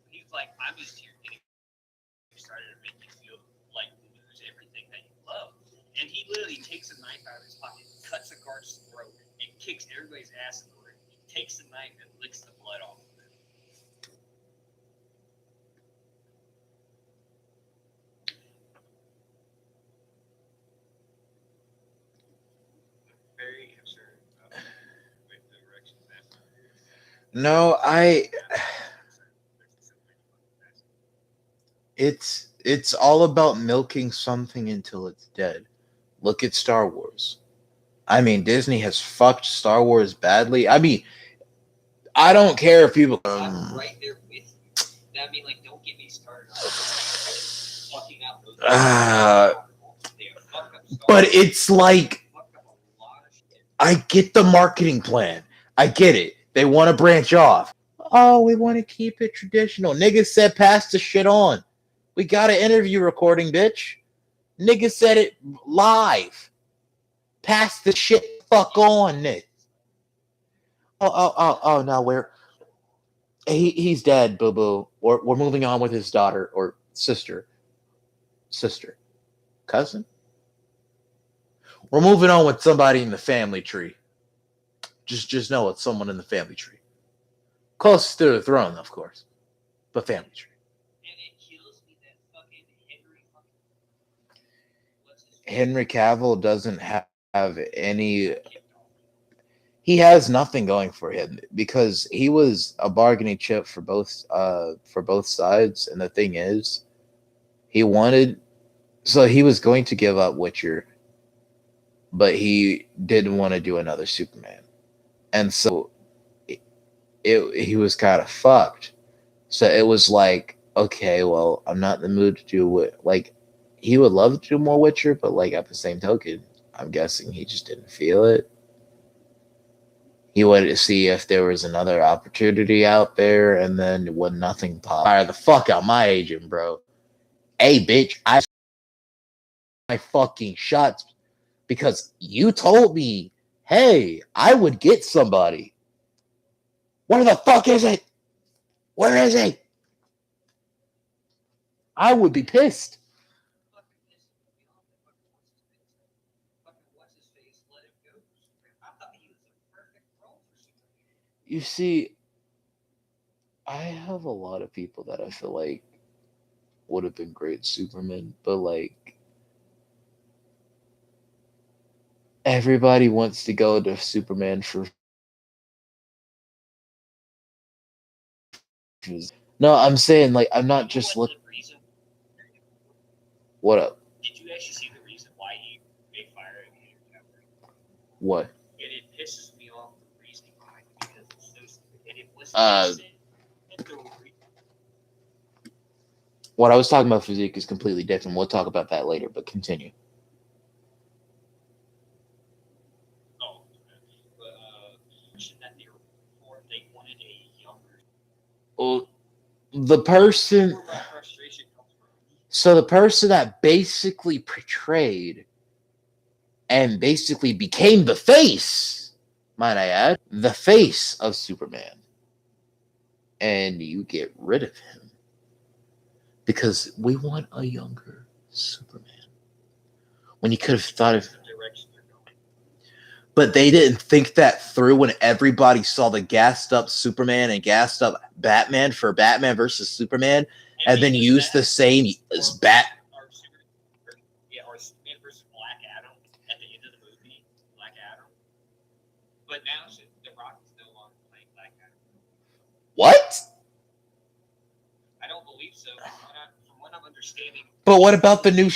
He's like, I'm just here getting started to make you feel like lose everything that you love. And he literally takes a knife out of his pocket, cuts a guard's throat, and kicks everybody's ass in the ring. He takes the knife and licks the blood off of it. Very absurd with the direction that's no, it's all about milking something until it's dead. Look at Star Wars. I mean, Disney has fucked Star Wars badly. I mean, I don't care if people. I'm right there with you. That mean, like, don't get me started on fucking out those. But it's like, I get the marketing plan. I get it. They want to branch off. Oh, we want to keep it traditional. Niggas said pass the shit on. We got an interview recording, bitch. Niggas said it live. Pass the shit fuck on, Nick. Oh, no, he's dead, boo boo. We're moving on with his daughter or sister, cousin. We're moving on with somebody in the family tree. Just know it's someone in the family tree, closest to the throne, of course, but family tree. And it kills me that fucking Henry Cavill doesn't have any. He has nothing going for him because he was a bargaining chip for both sides, and the thing is, he was going to give up Witcher, but he didn't want to do another Superman, and so he was kind of fucked. So it was like, okay, well, I'm not in the mood to do what, like, he would love to do more Witcher, but like at the same token, I'm guessing he just didn't feel it. He wanted to see if there was another opportunity out there, and then when nothing popped, fire the fuck out my agent, bro. Hey, bitch, I my fucking shots because you told me, hey, I would get somebody. Where the fuck is it? Where is he? I would be pissed. You see, I have a lot of people that I feel like would have been great Superman, but like everybody wants to go to Superman for No, I'm saying like I'm not just What look. the reason? What up? Did you actually see the reason why he made fire at the tower? What? And it pisses me off the reasoning behind it because it's so stupid. And it was What I was talking about physique is completely different. We'll talk about that later, but continue. oh, but that they were before they wanted a younger. Well, the person. Where my frustration comes from. So the person that basically portrayed and basically became the face, might I add, the face of Superman. And you get rid of him because we want a younger Superman. When you could have thought of, The direction they're going. but they didn't think that through when everybody saw the gassed up Superman and gassed up Batman for Batman versus Superman, and then used the same as Bat. Or Superman versus Black Adam at the end of the movie, Black Adam. But now The Rock is no longer playing Black Adam. What? I don't believe so. From what I'm understanding. But what about the new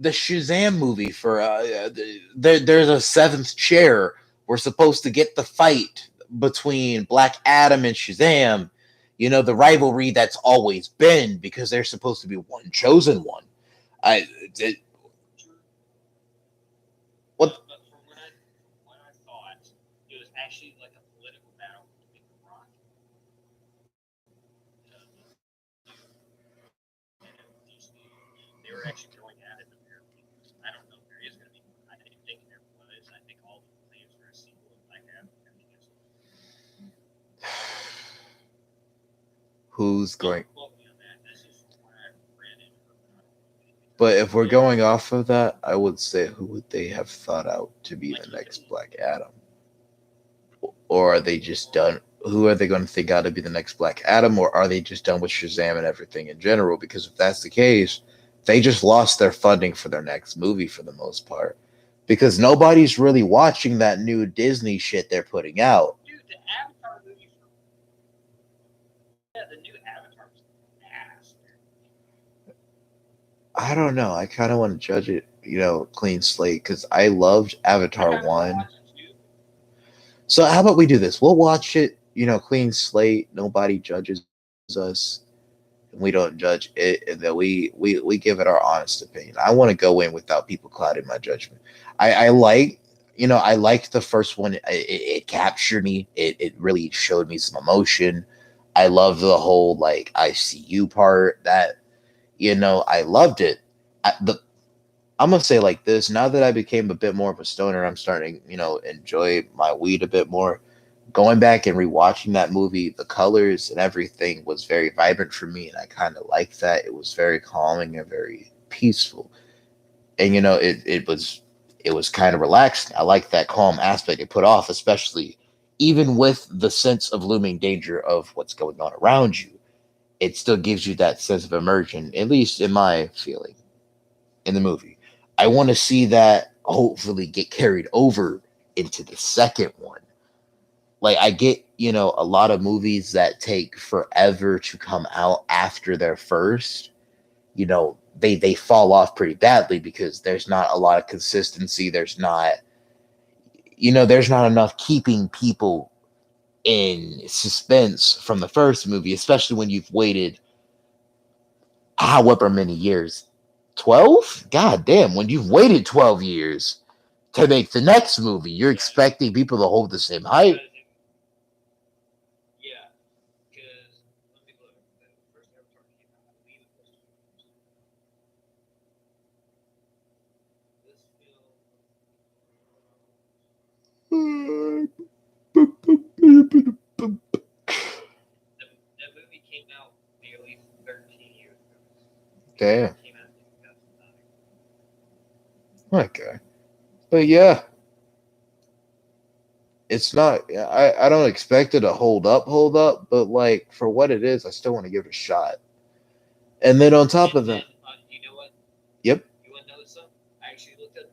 the Shazam movie for there's a seventh chair. We're supposed to get the fight between Black Adam and Shazam. You know, the rivalry that's always been because they're supposed to be one chosen one. What? But from what I thought, it was actually like a political battle between The Rock and DC. They were actually going at it apparently. I don't know if there is going to be. I didn't think there was. I think all the plans for a sequel of Black Adam are going to be canceled. Who's going? Don't quote me on that. This is what I read it. But if we're going off of that, I would say who would they have thought out to be the next Black Adam? Or are they just done? Who are they going to think out to be the next Black Adam? Or are they just done with Shazam and everything in general? Because if that's the case, they just lost their funding for their next movie for the most part. Because nobody's really watching that new Disney shit they're putting out. Dude, the Avatar movie. Yeah, the new Avatar was ass. I don't know. I kind of want to judge it, clean slate because I loved Avatar 1. So how about we do this? We'll watch it, clean slate. Nobody judges us. And we don't judge it. And then we give it our honest opinion. I want to go in without people clouding my judgment. I liked the first one. It captured me. It really showed me some emotion. I love the whole like ICU part that, I loved it. I'm gonna say like this. Now that I became a bit more of a stoner, I'm starting, enjoy my weed a bit more. Going back and rewatching that movie, the colors and everything was very vibrant for me, and I kind of liked that. It was very calming and very peaceful, and it was kind of relaxing. I like that calm aspect it put off, especially even with the sense of looming danger of what's going on around you. It still gives you that sense of immersion, at least in my feeling in the movie. I want to see that hopefully get carried over into the second one. Like I get, a lot of movies that take forever to come out after their first, they fall off pretty badly because there's not a lot of consistency. There's not enough keeping people in suspense from the first movie, especially when you've waited however many years. 12? God damn, when you've waited 12 years to make the next movie, you're expecting people to hold the same hype. Yeah, because let me look. The first Avatar came out, I believe it was this film. The movie came out nearly 13 years ago. Damn. It came out in 2009. Okay. But yeah. It's not I don't expect it to hold up, but like for what it is, I still want to give it a shot. And then on top of that, You know what? yep. You want to know something? I actually looked it up,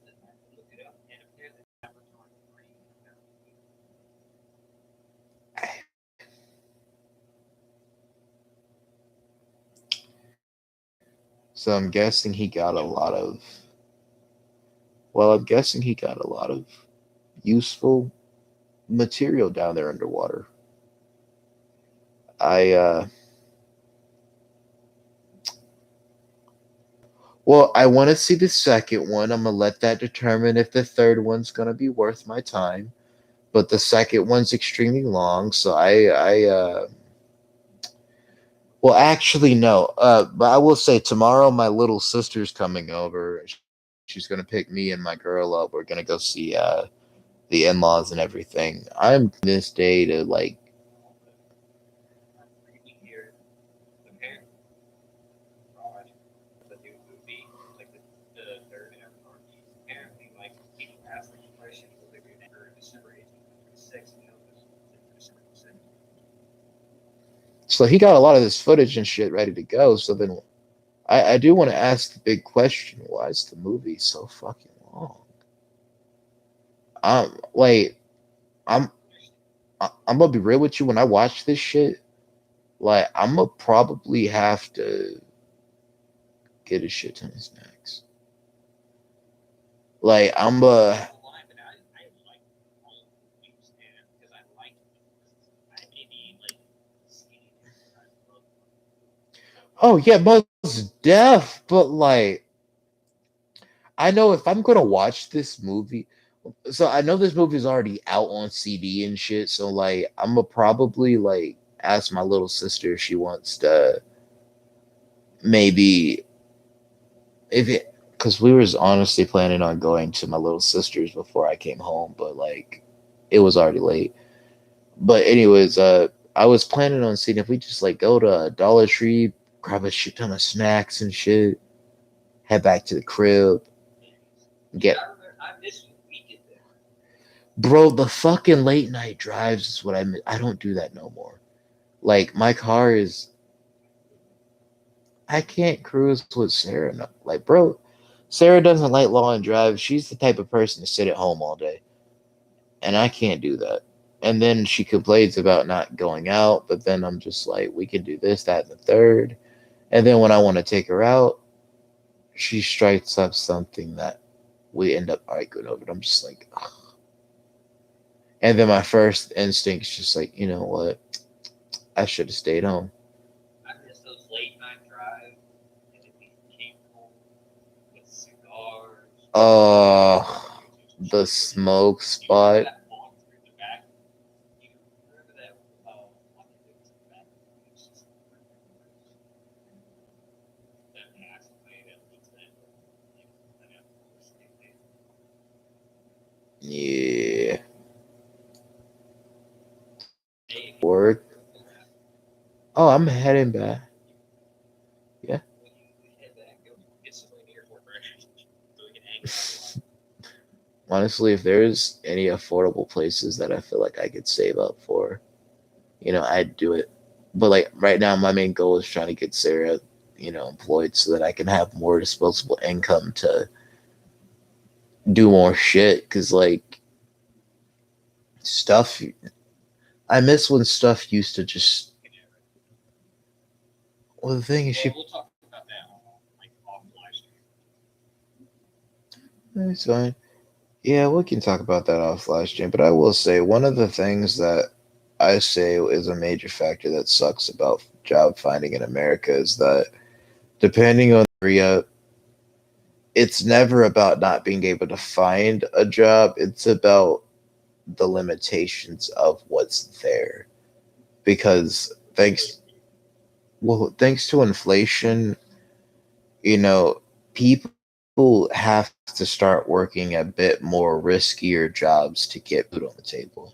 and apparently Avatar 3 came out. So I'm guessing he got a lot of. Well, I'm guessing he got a lot of useful material down there underwater. I Well, I want to see the second one. I'm gonna let that determine if the third one's gonna be worth my time. But the second one's extremely long, so well, actually, no. But I will say tomorrow my little sister's coming over. She's gonna pick me and my girl up. We're gonna go see the in-laws and everything. I'm this day to like. Really here, apparently, fraud, the new movie, like the third and apparently, like people ask the question, will they be for December 18th, you know, December 2nd. So he got a lot of this footage and shit ready to go. So then I do want to ask the big question: why is the movie so fucking long? Wait, I'm I'm gonna be real with you. When I watch this shit, like I'm gonna probably have to get a shit ton of snacks. Like I'm Oh yeah, most deaf, but like I know if I'm gonna watch this movie, so I know this movie's already out on CD and shit. So like I'm gonna probably like ask my little sister if she wants to maybe if it because we was honestly planning on going to my little sister's before I came home, but like it was already late. But anyways, I was planning on seeing if we just like go to Dollar Tree, grab a shit ton of snacks and shit, head back to the crib, get I miss when we did that. bro, the fucking late night drives is what I miss. I don't do that no more. Like my car is I can't cruise with Sarah. No. Like, bro, Sarah doesn't like long drives. She's the type of person to sit at home all day. And I can't do that. And then she complains about not going out, but then I'm just like, we can do this, that, and the third. And then when I want to take her out, she strikes up something that we end up arguing over. I'm just like, ugh. And then my first instinct is just like, you know what? I should have stayed home. I miss those late night drives, and then we came home with cigars. The smoke spot. That walk through the back. You remember that walk through the back? That passageway that leads that. Yeah. Hey, Work. Oh, I'm heading back. Yeah. when you head back, go get some airport breakfast so we can hang out. Honestly, if there's any affordable places that I feel like I could save up for, I'd do it. But like right now, my main goal is trying to get Sarah, employed so that I can have more disposable income to do more shit. Cause like stuff, I miss when stuff used to just. Well, the thing is, We'll talk about that like off live stream. it's fine. Yeah, we can talk about that off live stream. But I will say one of the things that I say is a major factor that sucks about job finding in America is that depending on the area, it's never about not being able to find a job. It's about the limitations of what's there. Because thanks to inflation, you know, people have to start working a bit more riskier jobs to get food on the table.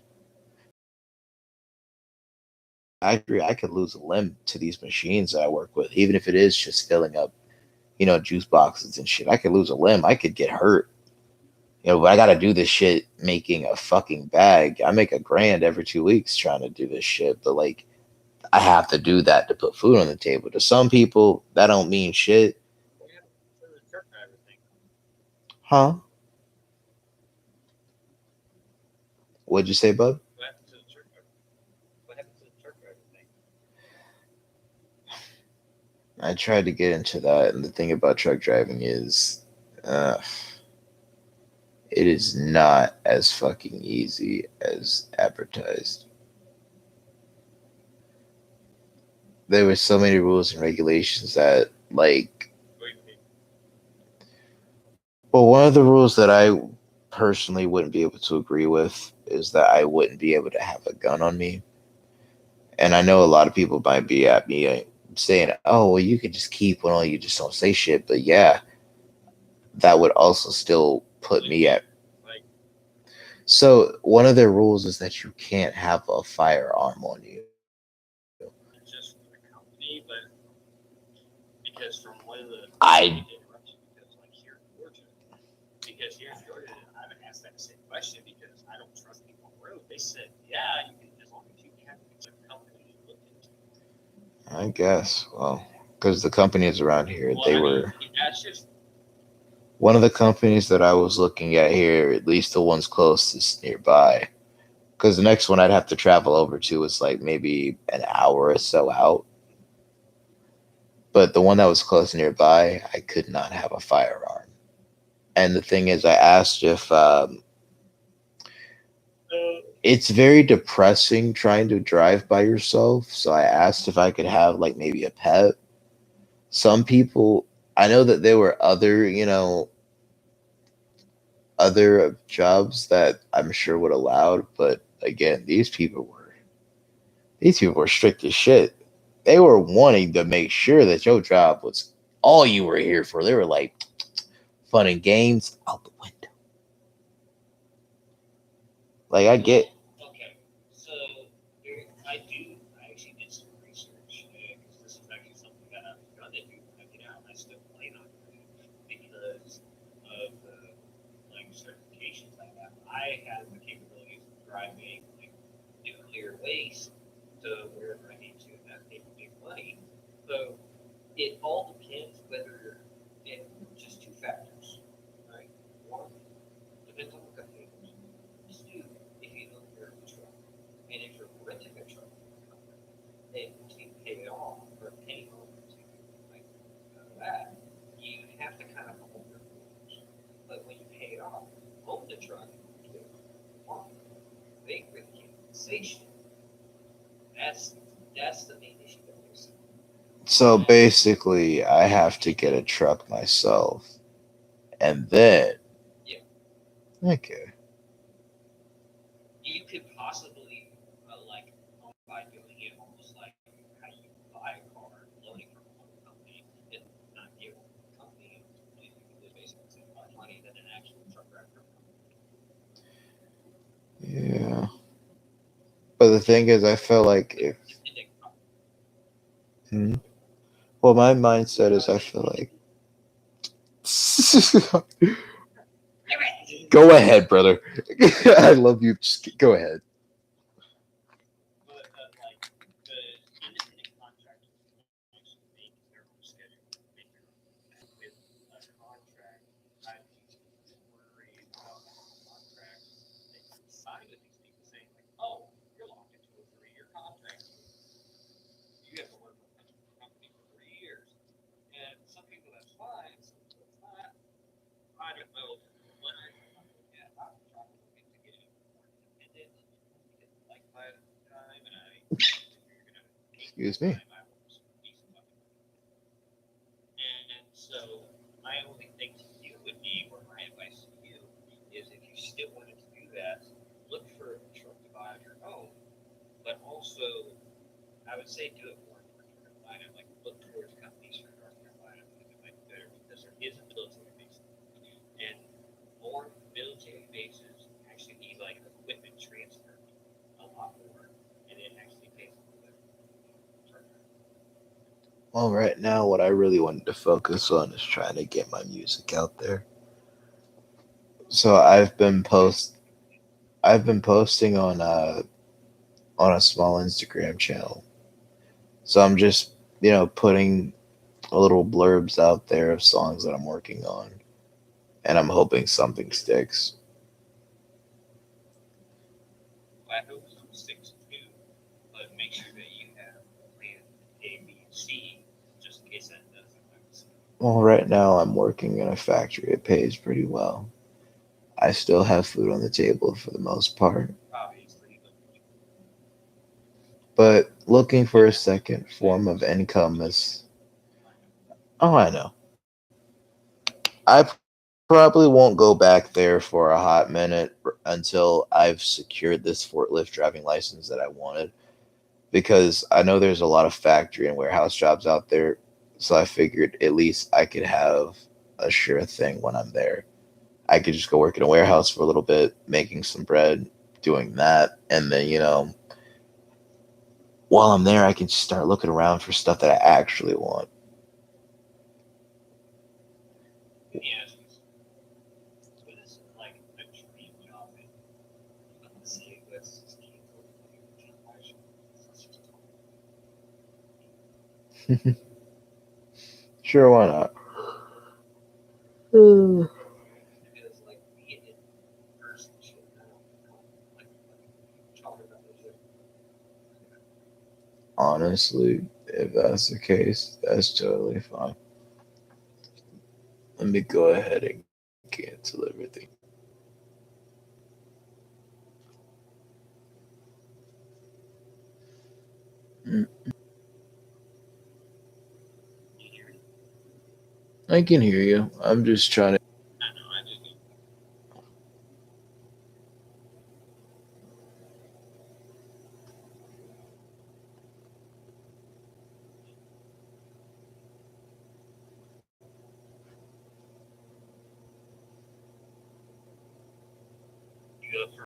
I agree. I could lose a limb to these machines that I work with, even if it is just filling up, juice boxes and shit. I could lose a limb. I could get hurt. But I got to do this shit making a fucking bag. I make $1,000 every 2 weeks trying to do this shit, but like I have to do that to put food on the table. To some people, that don't mean shit, The truck driver thing. huh? What'd you say, bub? What happened to the truck driver? What happened to the truck driver thing? I tried to get into that, and the thing about truck driving is, uh, it is not as fucking easy as advertised. There were so many rules and regulations that, like, well, one of the rules that I personally wouldn't be able to agree with is that I wouldn't be able to have a gun on me. And I know a lot of people might be at me saying, "Oh, well, you can just keep one on, you just don't say shit." But yeah, that would also still put me at. So one of their rules is that you can't have a firearm on you. just for the company, but because from one of the I because like here in Georgia, because here in Georgia, I haven't asked that same question because I don't trust people on the road. They said, yeah, you can as long as you have a company look into. I guess, well, because the companies around here, Well, they I mean, were that's just one of the companies that I was looking at here, at least the ones closest nearby. Because the next one I'd have to travel over to was like maybe an hour or so out. But the one that was close nearby, I could not have a firearm. And the thing is, I asked if it's very depressing trying to drive by yourself. So I asked if I could have like maybe a pet. Some people, I know that there were other jobs that I'm sure would allow, but again, these people were strict as shit. They were wanting to make sure that your job was all you were here for. They were like, fun and games out the window. Like I get, okay. So I do. I actually did some research because this is actually something that I was gonna do when I get out. I still plan on doing because of the like certifications I have. I have the capabilities of driving like nuclear waste to wherever I need to, and that makes big money. So it all depends whether it just two factors, right? One, depends on what company it is. Two, if you own your own truck. And if you're renting a truck from a company, then to pay it off or paying off to like that, you have to kind of own your rules. But when you pay it off, own the truck, you do what you want. They really can't say shit. That's that's the main issue that we're seeing. so basically I have to get a truck myself. And then, Yeah, okay. you could possibly like by doing it almost like how you buy a car, loaning from one company, and not give the company you can just basically save more money than an actual truck driver. Yeah. But the thing is, I feel like if, hmm? Well, my mindset is I feel like, go ahead, brother. I love you. Just go ahead. But like the independent contractors actually make their own schedule, make their own with a contract. I worry about contracts that you sign with these people saying like, oh, you're locked into a 3 year contract. You have to work with this company for 3 years. And some people that's fine, some people it's not. I don't know. One reason I'm looking at, I'm trying to look into getting more independent because I like my time, and I if you're gonna take more Excuse me. time, I want some decent fucking money. And so my only thing to you would be, or my advice to you, is if you still wanted to do that, look for a truck to buy on your own, but also I would say do it more in North Carolina. Like look towards companies from North Carolina because it might be better because there is a military base, and more military bases actually need like equipment transfer a lot more, and it actually pays a little bit. Well, right now, what I really wanted to focus on is trying to get my music out there. So I've been posting on a small Instagram channel. So I'm just putting little blurbs out there of songs that I'm working on, and I'm hoping something sticks. I hope some sticks too, but make sure that you have plan A, B, and C just in case that Well, right now I'm working in a factory. It pays pretty well. I still have food on the table for the most part. Obviously, But looking for a second form of income is. Oh, I know. I probably won't go back there for a hot minute until I've secured this forklift driving license that I wanted. Because I know there's a lot of factory and warehouse jobs out there. So I figured at least I could have a sure thing when I'm there. I could just go work in a warehouse for a little bit, making some bread, doing that. And then, while I'm there, I can just start looking around for stuff that I actually want. yes, but it's like a dream job. And let's see, let's just keep Sure, why not? Hmm. because like being in person should like talking about this. Honestly, if that's the case, that's totally fine. Let me go ahead and cancel everything. Mm, You hear me? I can hear you. I'm just trying to. I know. I just you go through.